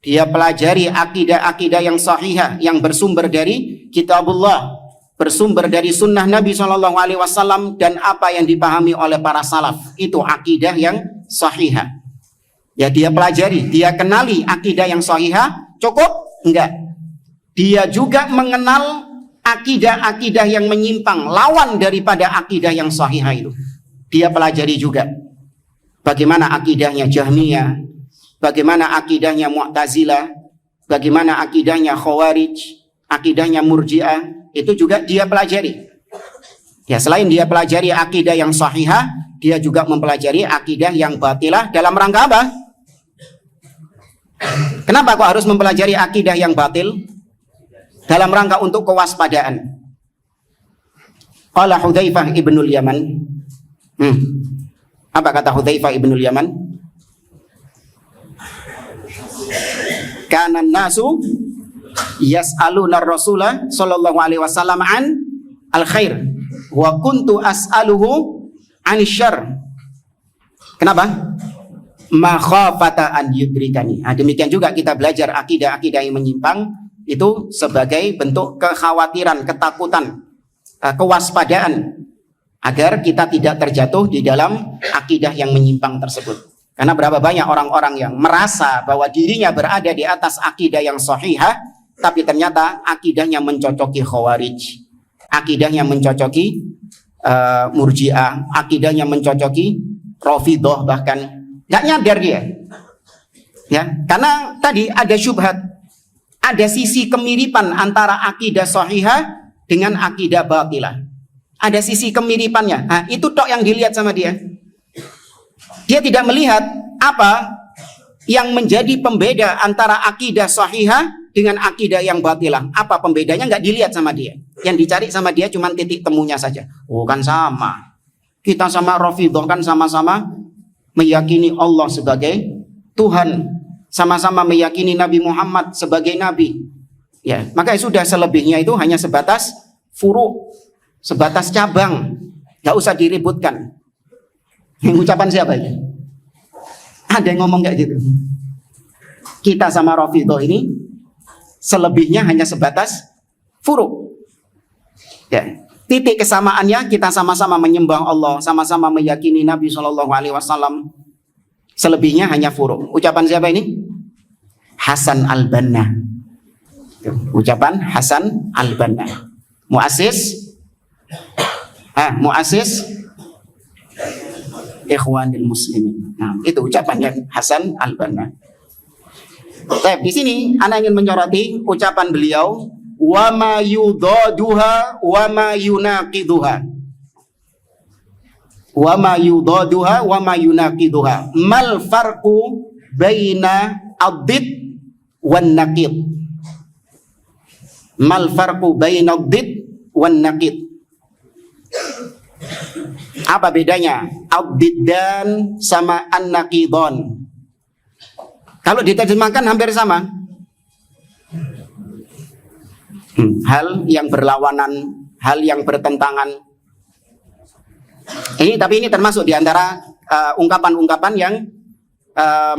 Dia pelajari akidah-akidah yang sahihah yang bersumber dari kitabullah, bersumber dari sunnah Nabi SAW, dan apa yang dipahami oleh para salaf. Itu akidah yang sahihah. Ya, dia pelajari, dia kenali akidah yang sahihah. Cukup? Enggak. Dia juga mengenal akidah-akidah yang menyimpang, lawan daripada akidah yang sahihah itu. Dia pelajari juga. Bagaimana akidahnya Jahmiyah, bagaimana akidahnya Mu'tazilah, bagaimana akidahnya Khawarij, akidahnya Murji'ah. Itu juga dia pelajari. Ya, selain dia pelajari akidah yang sahihah, dia juga mempelajari akidah yang batilah. Dalam rangka apa? Kenapa kok harus mempelajari akidah yang batil? Dalam rangka untuk kewaspadaan. Qala Hudzaifah ibnul Yaman. Apa kata Hudzaifah ibnul Yaman? Kana nasu yas'aluna Rasulullah sallallahu alaihi wasallam an al-khair wa kuntu as'aluhu an syarr. Kenapa? Makhafata an yudrikani. Nah, demikian juga kita belajar akidah-akidah yang menyimpang itu sebagai bentuk kekhawatiran, ketakutan, kewaspadaan agar kita tidak terjatuh di dalam akidah yang menyimpang tersebut. Karena berapa banyak orang-orang yang merasa bahwa dirinya berada di atas akidah yang sahihah, tapi ternyata akidahnya mencocoki Khawarij, akidahnya mencocoki Murji'ah, akidahnya mencocoki Rafidhah, bahkan nggak nyadar dia. Ya, karena tadi ada syubhat, ada sisi kemiripan antara akidah sahihah dengan akidah batilah. Ada sisi kemiripannya. Nah, itu tok yang dilihat sama dia. Dia tidak melihat apa yang menjadi pembeda antara akidah sahihah dengan akidah yang batilah. Apa pembedanya nggak dilihat sama dia. Yang dicari sama dia cuma titik temunya saja. Oh, kan sama. Kita sama Rafidhah kan sama-sama meyakini Allah sebagai Tuhan, sama-sama meyakini Nabi Muhammad sebagai Nabi. Ya, maka sudah, selebihnya itu hanya sebatas furu', sebatas cabang, nggak usah diributkan. Yang ucapan siapa ini? Ada yang ngomong kayak gitu. Kita sama Rafidhah ini selebihnya hanya sebatas furu'. Ya. Titik kesamaannya kita sama-sama menyembah Allah, sama-sama meyakini Nabi SAW. Selebihnya hanya furu'. Ucapan siapa ini? Hasan al-Banna. Ucapan Hasan al-Banna. Muassis Ikhwanil Muslimin. Nah, itu ucapannya Hasan al-Banna. Di sini ana ingin menyoroti ucapan beliau, wa ma yudaduha wa ma yunaqiduha. Wa ma yudaduha wa ma yunaqiduha. Mal farqu baina ad-did wan naqid. Mal farqu baina ad-did wan naqid. Apa bedanya ad-diddan sama an-naqidan? Kalau diterjemahkan hampir sama. Hal yang berlawanan, hal yang bertentangan. Tapi ini termasuk di antara ungkapan-ungkapan yang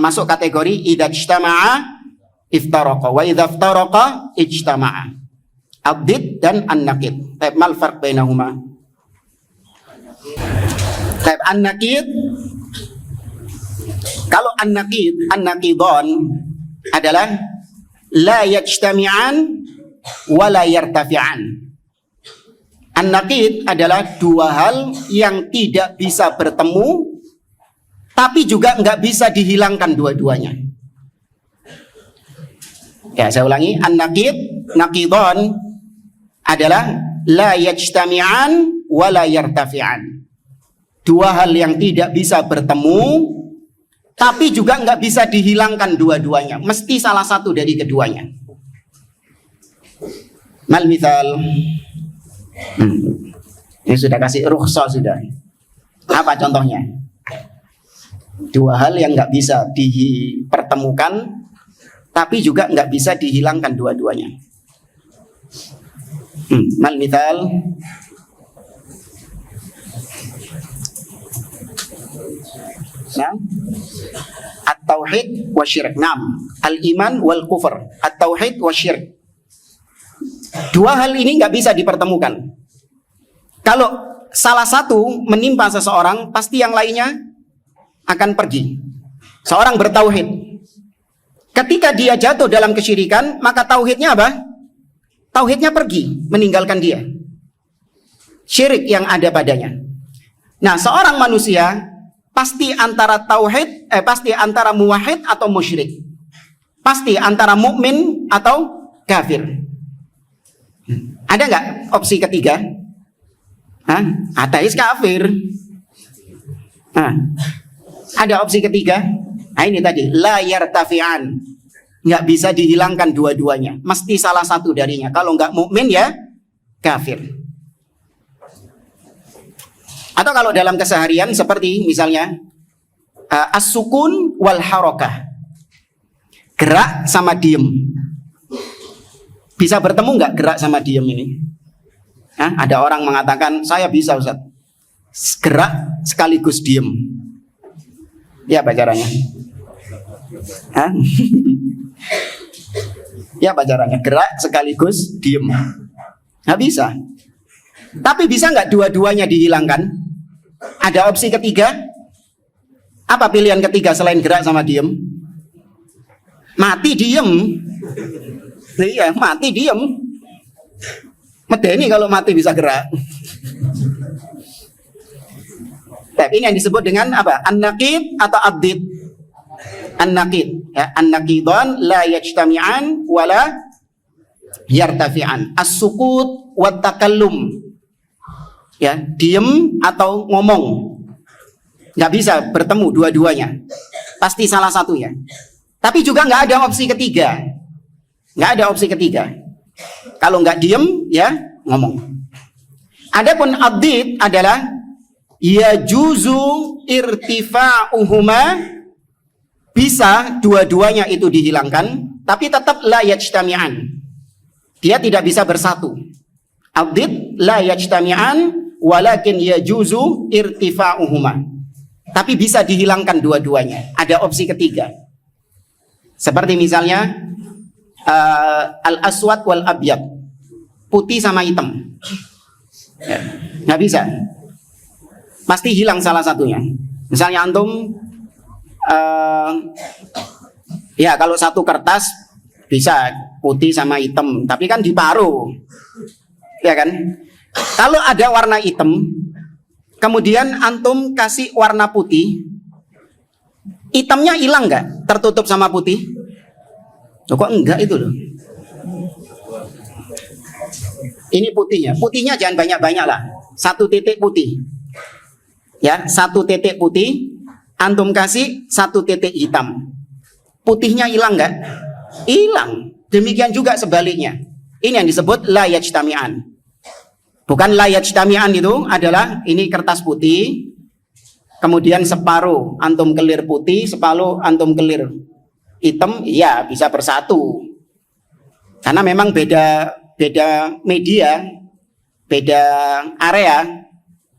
masuk kategori idza ijtama'a iftaraqa wa idza iftaraqa ijtama'a. Abdid dan an-naqid. Mal farq bainahuma? An-naqid, kalau an-naqidan adalah la yajtami'an wa la yartafi'an. An-naqid adalah dua hal yang tidak bisa bertemu tapi juga nggak bisa dihilangkan dua-duanya. Ya, saya ulangi, naqidan adalah la yajtami'an wa la yartafi'an. Dua hal yang tidak bisa bertemu tapi juga nggak bisa dihilangkan dua-duanya, mesti salah satu dari keduanya. Mal misal, ini sudah kasih rukhsah sudah. Apa contohnya? Dua hal yang nggak bisa dipertemukan tapi juga nggak bisa dihilangkan dua-duanya. Mal misal, at-tauhid wa syirk. Al-iman wal kufur. At-tauhid wa syirk. Dua hal ini nggak bisa dipertemukan. Kalau salah satu menimpa seseorang, pasti yang lainnya akan pergi. Seorang bertauhid, ketika dia jatuh dalam kesyirikan, maka tauhidnya apa? Tauhidnya pergi, meninggalkan dia. Syirik yang ada padanya. Nah, seorang manusia pasti antara pasti antara muwahhid atau musyrik. Pasti antara mukmin atau kafir. Ada nggak opsi ketiga? Ateis kafir. Ada opsi ketiga? Ini tadi la yartafi'an. Nggak bisa dihilangkan dua-duanya. Mesti salah satu darinya. Kalau nggak mukmin ya kafir. Atau kalau dalam keseharian seperti misalnya as-sukun wal harakah. Gerak sama diem. Bisa bertemu nggak gerak sama diem ini? Ada orang mengatakan saya bisa Ustaz. Gerak sekaligus diem. Ya apa caranya? Ya apa caranya? Gerak sekaligus diem. Nggak bisa. Tapi bisa nggak dua-duanya dihilangkan? Ada opsi ketiga? Apa pilihan ketiga selain gerak sama diem? Mati diem. Iya, mati diem. Medeni kalau mati bisa gerak. Tapi ini yang disebut dengan apa? An-naqid atau abdid? An-naqid. Ya, an-naqidan la yajtami'an wala yartafi'an. As-sukut wa takallum. Ya, diem atau ngomong. Nggak bisa bertemu dua-duanya. Pasti salah satunya. Tapi juga nggak ada opsi ketiga. Nggak ada opsi ketiga. Kalau nggak diem, ya ngomong. Adapun abdid adalah yajuzu irtifa'uhuma, bisa dua-duanya itu dihilangkan, tapi tetap la yajtami'an. Dia tidak bisa bersatu. Abdid la yajtami'an, walakin yajuzu irtifa'uhuma. Tapi bisa dihilangkan dua-duanya. Ada opsi ketiga. Seperti misalnya al-aswad wal abyad, putih sama hitam. Ya, nggak bisa. Pasti hilang salah satunya. Misalnya antum, ya kalau satu kertas bisa putih sama hitam, tapi kan diparuh, ya kan? Kalau ada warna hitam, kemudian antum kasih warna putih, hitamnya hilang nggak? Tertutup sama putih? Kok enggak itu loh? Ini putihnya. Putihnya jangan banyak-banyak lah. Satu titik putih. Ya, satu titik putih. Antum kasih satu titik hitam. Putihnya hilang nggak? Hilang. Demikian juga sebaliknya. Ini yang disebut la yajtami'an. Bukan la yajtami'an itu adalah ini kertas putih. Kemudian separuh antum kelir putih, separuh antum kelir hitam, iya bisa bersatu. Karena memang beda media, beda area.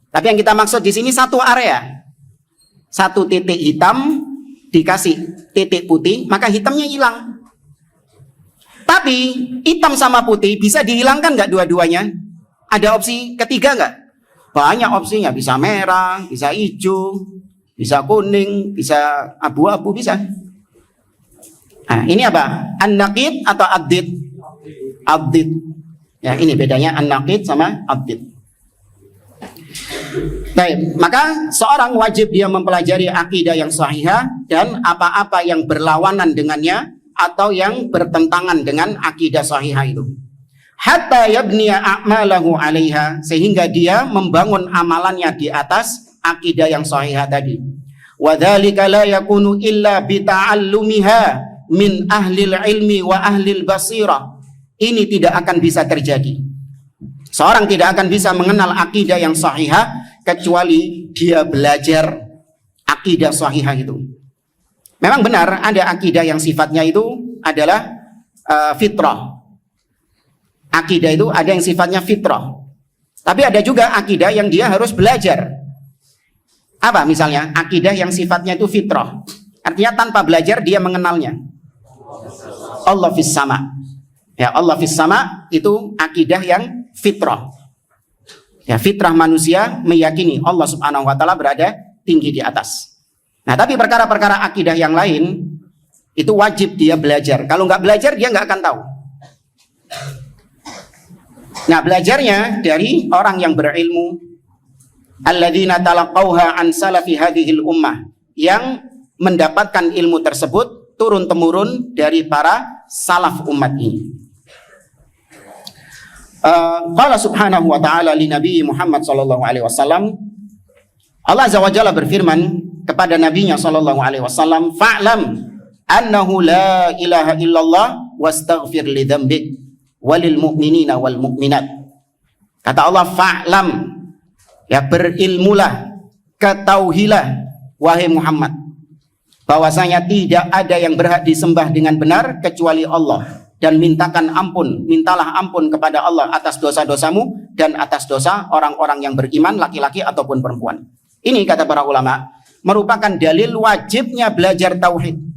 Tapi yang kita maksud di sini satu area. Satu titik hitam dikasih titik putih, maka hitamnya hilang. Tapi hitam sama putih bisa dihilangkan nggak dua-duanya? Ada opsi ketiga nggak? Banyak opsinya, bisa merah, bisa hijau, bisa kuning, bisa abu-abu, bisa. Nah, ini apa? An-naqid atau ad-did? Ad-did. Ya, ini bedanya an-naqid sama ad-did. Baik, maka seorang wajib dia mempelajari akidah yang sahihah dan apa-apa yang berlawanan dengannya atau yang bertentangan dengan akidah sahihah itu. Hatta yabniya a'malahu 'alaiha, sehingga dia membangun amalannya di atas akidah yang sahihah tadi. Wa dzalika la yakunu illa bi ta'allumiha min ahlil ilmi wa ahlil basirah. Ini tidak akan bisa terjadi. Seorang tidak akan bisa mengenal akidah yang sahihah kecuali dia belajar akidah sahihah itu. Memang benar ada akidah yang sifatnya itu adalah fitrah. Akidah itu ada yang sifatnya fitrah. Tapi ada juga akidah yang dia harus belajar. Apa misalnya? Akidah yang sifatnya itu fitrah. Artinya tanpa belajar dia mengenalnya. Allah fis sama. Ya, Allah fis sama itu akidah yang fitrah. Ya, fitrah manusia meyakini Allah Subhanahu wa taala berada tinggi di atas. Nah, tapi perkara-perkara akidah yang lain itu wajib dia belajar. Kalau nggak belajar dia nggak akan tahu. Nah, belajarnya dari orang yang berilmu, alladzina talaqauha an salafi hadhil ummah, yang mendapatkan ilmu tersebut turun temurun dari para salaf umat ini. Qala subhanahu wa ta'ala li Nabi Muhammad sallallahu alaihi wasallam, Allah azza wa jalla berfirman kepada nabinya sallallahu alaihi wasallam, fa'lam annahu la ilaha illallah wastaghfir li dzambik walil mu'minina wal mu'minat. Kata Allah, fa'lam, ya berilmulah, ketahuilah wahai Muhammad bahwasanya tidak ada yang berhak disembah dengan benar kecuali Allah, dan mintalah ampun kepada Allah atas dosa-dosamu dan atas dosa orang-orang yang beriman, laki-laki ataupun perempuan. Ini kata para ulama merupakan dalil wajibnya belajar tauhid.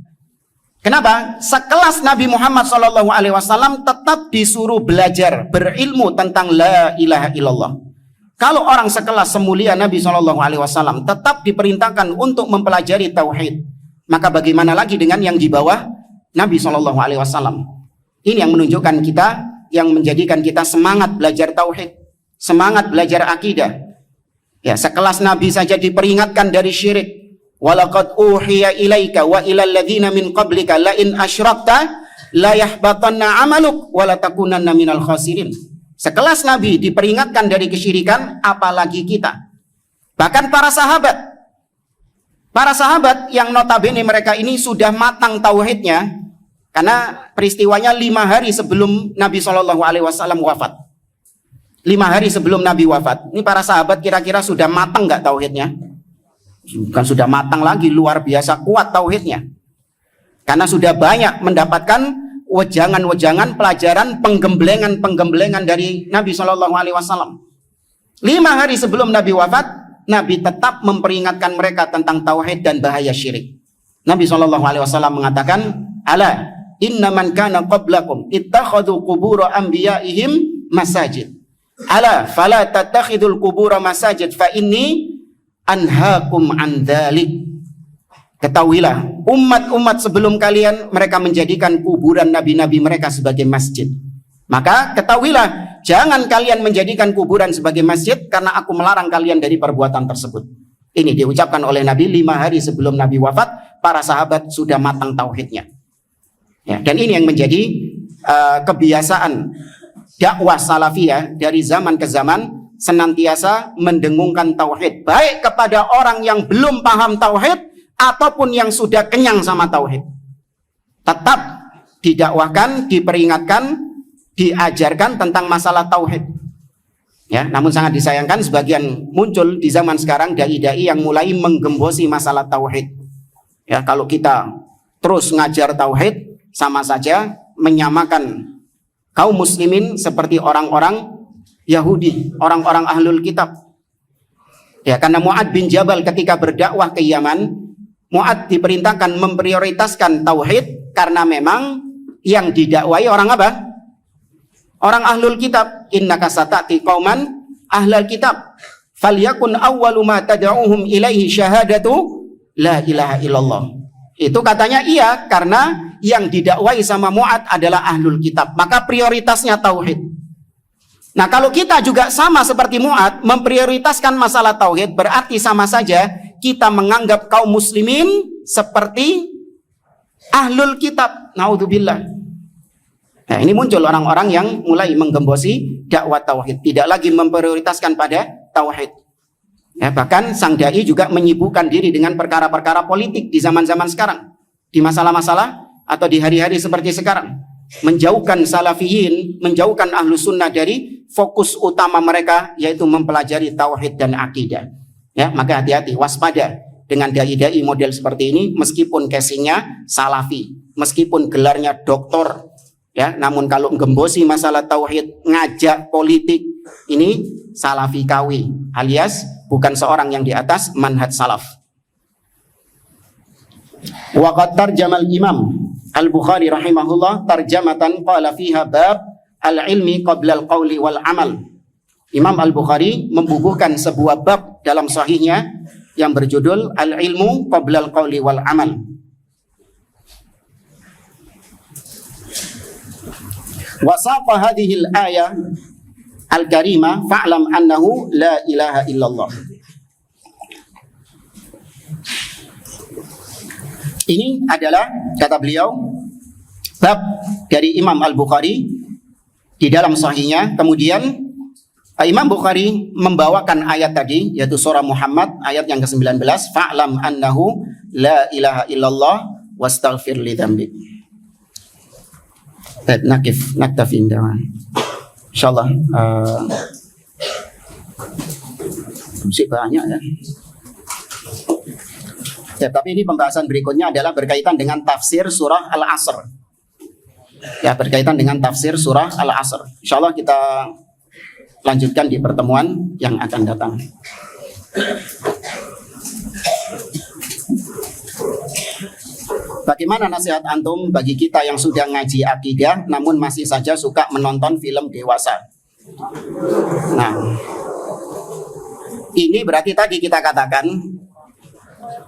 Kenapa? Sekelas Nabi Muhammad SAW tetap disuruh belajar berilmu tentang la ilaha illallah. Kalau orang sekelas semulia Nabi SAW tetap diperintahkan untuk mempelajari tauhid, maka bagaimana lagi dengan yang di bawah Nabi SAW? Ini yang menunjukkan kita, yang menjadikan kita semangat belajar tauhid, semangat belajar akidah. Ya, sekelas Nabi saja diperingatkan dari syirik. Walaqad uhiya ilaika wa ilal ladzina min qablika la in asyrakta la yahbatanna 'amaluk wa la takunanna minal khasirin. Sekelas Nabi diperingatkan dari kesyirikan, apalagi kita. Bahkan para sahabat yang notabene mereka ini sudah matang tauhidnya, karena peristiwanya 5 hari sebelum Nabi SAW wafat. 5 hari sebelum Nabi wafat. Ini para sahabat kira-kira sudah matang nggak tauhidnya? Bukan sudah matang lagi, luar biasa kuat tauhidnya. Karena sudah banyak mendapatkan wejangan-wejangan, pelajaran, penggemblengan dari Nabi SAW. 5 hari sebelum Nabi wafat, Nabi tetap memperingatkan mereka tentang tauhid dan bahaya syirik. Nabi SAW mengatakan, ala inna man kana qablakum ittakhadhu qubur anbiya'ihim masajid. Ala fala tattakhidul qubur masajid fa inni anhaakum an dzalik. Ketahuilah, umat-umat sebelum kalian mereka menjadikan kuburan nabi-nabi mereka sebagai masjid. Maka ketahuilah, jangan kalian menjadikan kuburan sebagai masjid, karena aku melarang kalian dari perbuatan tersebut. Ini diucapkan oleh Nabi 5 hari sebelum Nabi wafat. Para sahabat sudah matang tauhidnya. Ya, dan ini yang menjadi kebiasaan dakwah salafiyah dari zaman ke zaman, senantiasa mendengungkan tauhid, baik kepada orang yang belum paham tauhid ataupun yang sudah kenyang sama tauhid. Tetap didakwahkan, diperingatkan, diajarkan tentang masalah tauhid. Ya, namun sangat disayangkan sebagian muncul di zaman sekarang dai-dai yang mulai menggembosi masalah tauhid. Ya, kalau kita terus ngajar tauhid, sama saja menyamakan kaum muslimin seperti orang-orang Yahudi, orang-orang ahlul kitab. Ya, karena Mu'ad bin Jabal ketika berdakwah ke Yaman, Mu'ad diperintahkan memprioritaskan tauhid karena memang yang didakwai orang apa? Orang ahlul kitab. Innaka satati qauman ahlul kitab falyakun awwalu ma tad'uhum ilaihi syahadatu la ilaha illallah. Itu katanya iya, karena yang didakwai sama Mu'ad adalah ahlul kitab, maka prioritasnya tauhid. Nah, kalau kita juga sama seperti Mu'ad, memprioritaskan masalah tauhid, berarti sama saja kita menganggap kaum muslimin seperti ahlul kitab. Naudzubillah. Nah, ini muncul orang-orang yang mulai menggembosi dakwah tauhid, tidak lagi memprioritaskan pada tauhid. Ya, bahkan sang dai juga menyibukkan diri dengan perkara-perkara politik di zaman-zaman sekarang, di masalah-masalah atau di hari-hari seperti sekarang, menjauhkan salafiyin, menjauhkan ahlu sunnah dari fokus utama mereka, yaitu mempelajari tauhid dan akidah. Ya, maka hati-hati, waspada dengan dai-dai model seperti ini, meskipun casingnya salafi, meskipun gelarnya doktor, ya, namun kalau gembosi masalah tauhid, ngajak politik, ini salafi kawi, alias bukan seorang yang di atas manhaj salaf. Wa qad tarjamal Imam Al-Bukhari rahimahullah tarjamatan qala fiha bab al-ilmi qabla al-qawli wal amal. Imam Al-Bukhari membubuhkan sebuah bab dalam sahihnya yang berjudul al-ilmu qabla al-qawli wal amal. Wa saqa hadhihi al-ayah al-karimah fa'lam annahu la ilaha illallah. Ini adalah, kata beliau, bab dari Imam Al-Bukhari di dalam sahihnya. Kemudian Imam Bukhari membawakan ayat tadi, yaitu surah Muhammad ayat yang ke-19, fa'lam annahu la ilaha illallah wastaghfir li dzambik. Naktafi indah. Insyaallah masih banyak ya. Ya, tapi ini pembahasan berikutnya adalah berkaitan dengan tafsir surah Al-Asr. Ya, berkaitan dengan tafsir surah Al-Asr. Insyaallah kita lanjutkan di pertemuan yang akan datang. Bagaimana nasihat antum bagi kita yang sudah ngaji akidah namun masih saja suka menonton film dewasa? Nah, ini berarti tadi kita katakan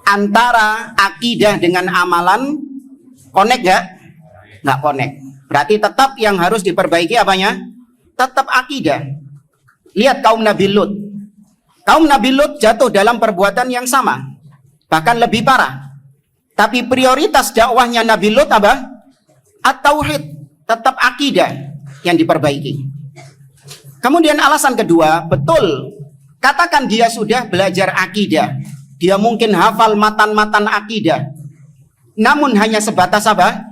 antara akidah dengan amalan connect gak? Nggak connect. Berarti tetap yang harus diperbaiki apanya? Tetap akidah. Lihat kaum Nabi Lut. Kaum Nabi Lut jatuh dalam perbuatan yang sama, bahkan lebih parah. Tapi prioritas dakwahnya Nabi Lut apa? At-tauhid. Tetap akidah yang diperbaiki. Kemudian alasan kedua, betul, katakan dia sudah belajar akidah, dia mungkin hafal matan-matan akidah, namun hanya sebatas apa?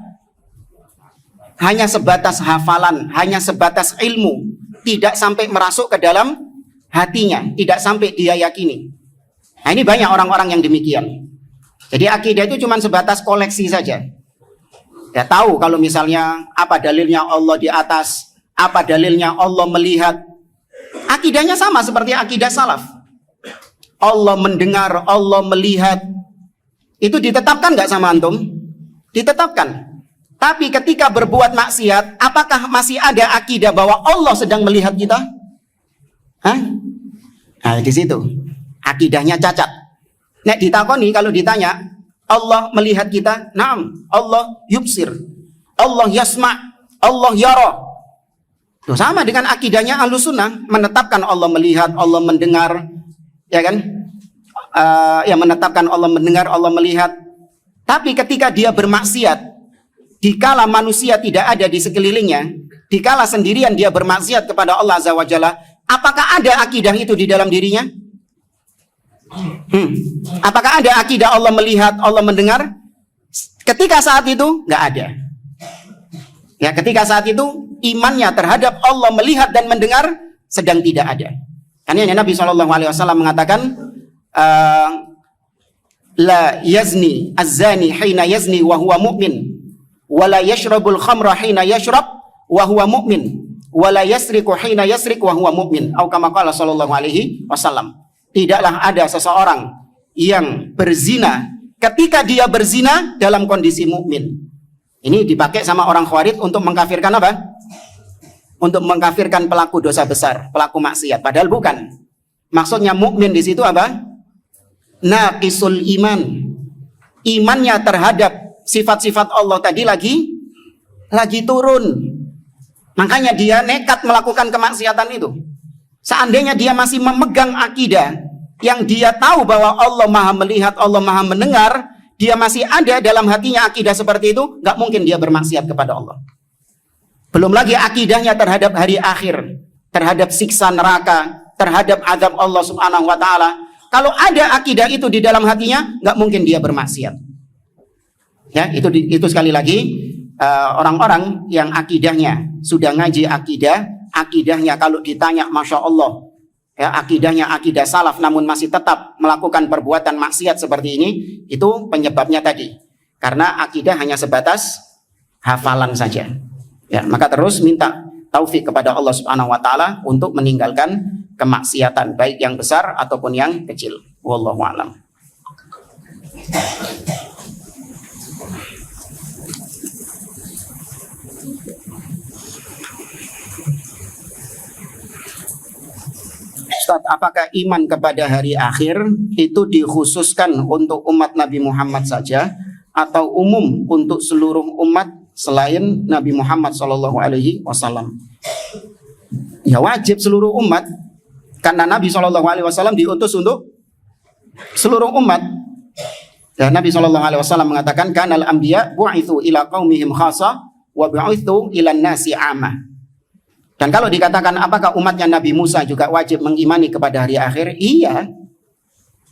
Hanya sebatas hafalan, hanya sebatas ilmu, tidak sampai merasuk ke dalam hatinya, tidak sampai dia yakini. Nah, ini banyak orang-orang yang demikian. Jadi akidah itu cuma sebatas koleksi saja. Ya, tahu kalau misalnya apa dalilnya Allah di atas, apa dalilnya Allah melihat. Akidahnya sama seperti akidah salaf. Allah mendengar, Allah melihat. Itu ditetapkan nggak sama antum? Ditetapkan. Tapi ketika berbuat maksiat, apakah masih ada akidah bahwa Allah sedang melihat kita? Hah? Nah, di situ akidahnya cacat. Nek ditakoni, kalau ditanya, Allah melihat kita? Naam, Allah yubsir, Allah yasma, Allah yara. Tuh, sama dengan akidahnya Ahlussunnah, menetapkan Allah melihat, Allah mendengar, ya kan? Ya, menetapkan Allah mendengar, Allah melihat. Tapi ketika dia bermaksiat, dikala manusia tidak ada di sekelilingnya, dikala sendirian dia bermaksiat kepada Allah Azza wa Jalla, apakah ada akidah itu di dalam dirinya? Apakah ada akidah Allah melihat, Allah mendengar? Ketika saat itu nggak ada. Ya, ketika saat itu imannya terhadap Allah melihat dan mendengar sedang tidak ada. Karena Nabi SAW mengatakan, la yazni az-zani hina yazni wa huwa mu'min, wa la yashrabul khamra hina yashrab wa huwa mu'min, wa la yasriqu hina yasriq wa huwa mu'min. Atau kama qala sallallahu alaihi wasallam. Tidaklah ada seseorang yang berzina ketika dia berzina dalam kondisi mukmin. Ini dipakai sama orang Khawarij untuk mengkafirkan apa? Untuk mengkafirkan pelaku dosa besar, pelaku maksiat. Padahal bukan. Maksudnya mukmin di situ apa? Naqisul iman. Imannya terhadap sifat-sifat Allah tadi lagi turun. Makanya dia nekat melakukan kemaksiatan itu. Seandainya dia masih memegang akidah yang dia tahu bahwa Allah Maha melihat, Allah Maha mendengar, dia masih ada dalam hatinya akidah seperti itu, nggak mungkin dia bermaksiat kepada Allah. Belum lagi akidahnya terhadap hari akhir, terhadap siksa neraka, terhadap azab Allah Subhanahu wa taala. Kalau ada akidah itu di dalam hatinya, nggak mungkin dia bermaksiat. Ya, itu sekali lagi orang-orang yang akidahnya sudah ngaji akidahnya kalau ditanya Masya Allah, ya, akidahnya akidah salaf namun masih tetap melakukan perbuatan maksiat seperti ini, itu penyebabnya tadi karena akidah hanya sebatas hafalan saja. Ya, maka terus minta taufik kepada Allah Subhanahu wa taala untuk meninggalkan kemaksiatan baik yang besar ataupun yang kecil. Wallahu a'lam. Ustaz, apakah iman kepada hari akhir itu dikhususkan untuk umat Nabi Muhammad saja atau umum untuk seluruh umat selain Nabi Muhammad SAW? Ya wajib seluruh umat, karena Nabi SAW diutus untuk seluruh umat. Dan Nabi SAW mengatakan, kanal anbiya bu'ithu ila qaumihim khasa wa bu'ithu ila nasi amah. Dan kalau dikatakan apakah umatnya Nabi Musa juga wajib mengimani kepada hari akhir? Iya,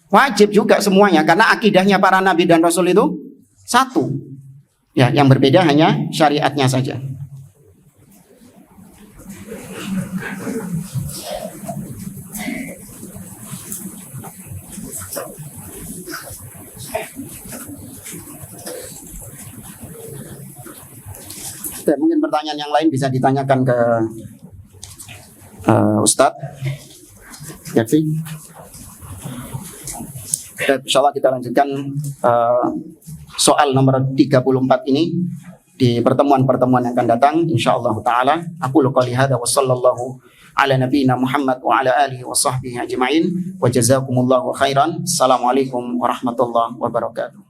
wajib juga semuanya, karena akidahnya para nabi dan rasul itu satu. Ya, yang berbeda hanya syariatnya saja. Dan mungkin pertanyaan yang lain bisa ditanyakan ke Ustadz Yakfi. Insyaallah kita lanjutkan soal nomor 34 ini di pertemuan-pertemuan yang akan datang insyaallah taala. Aku qouli hadza wa sallallahu ala nabiyyina Muhammad wa ala alihi wa sahbihi ajma'in wa jazakumullahu khairan. Assalamualaikum warahmatullahi wabarakatuh.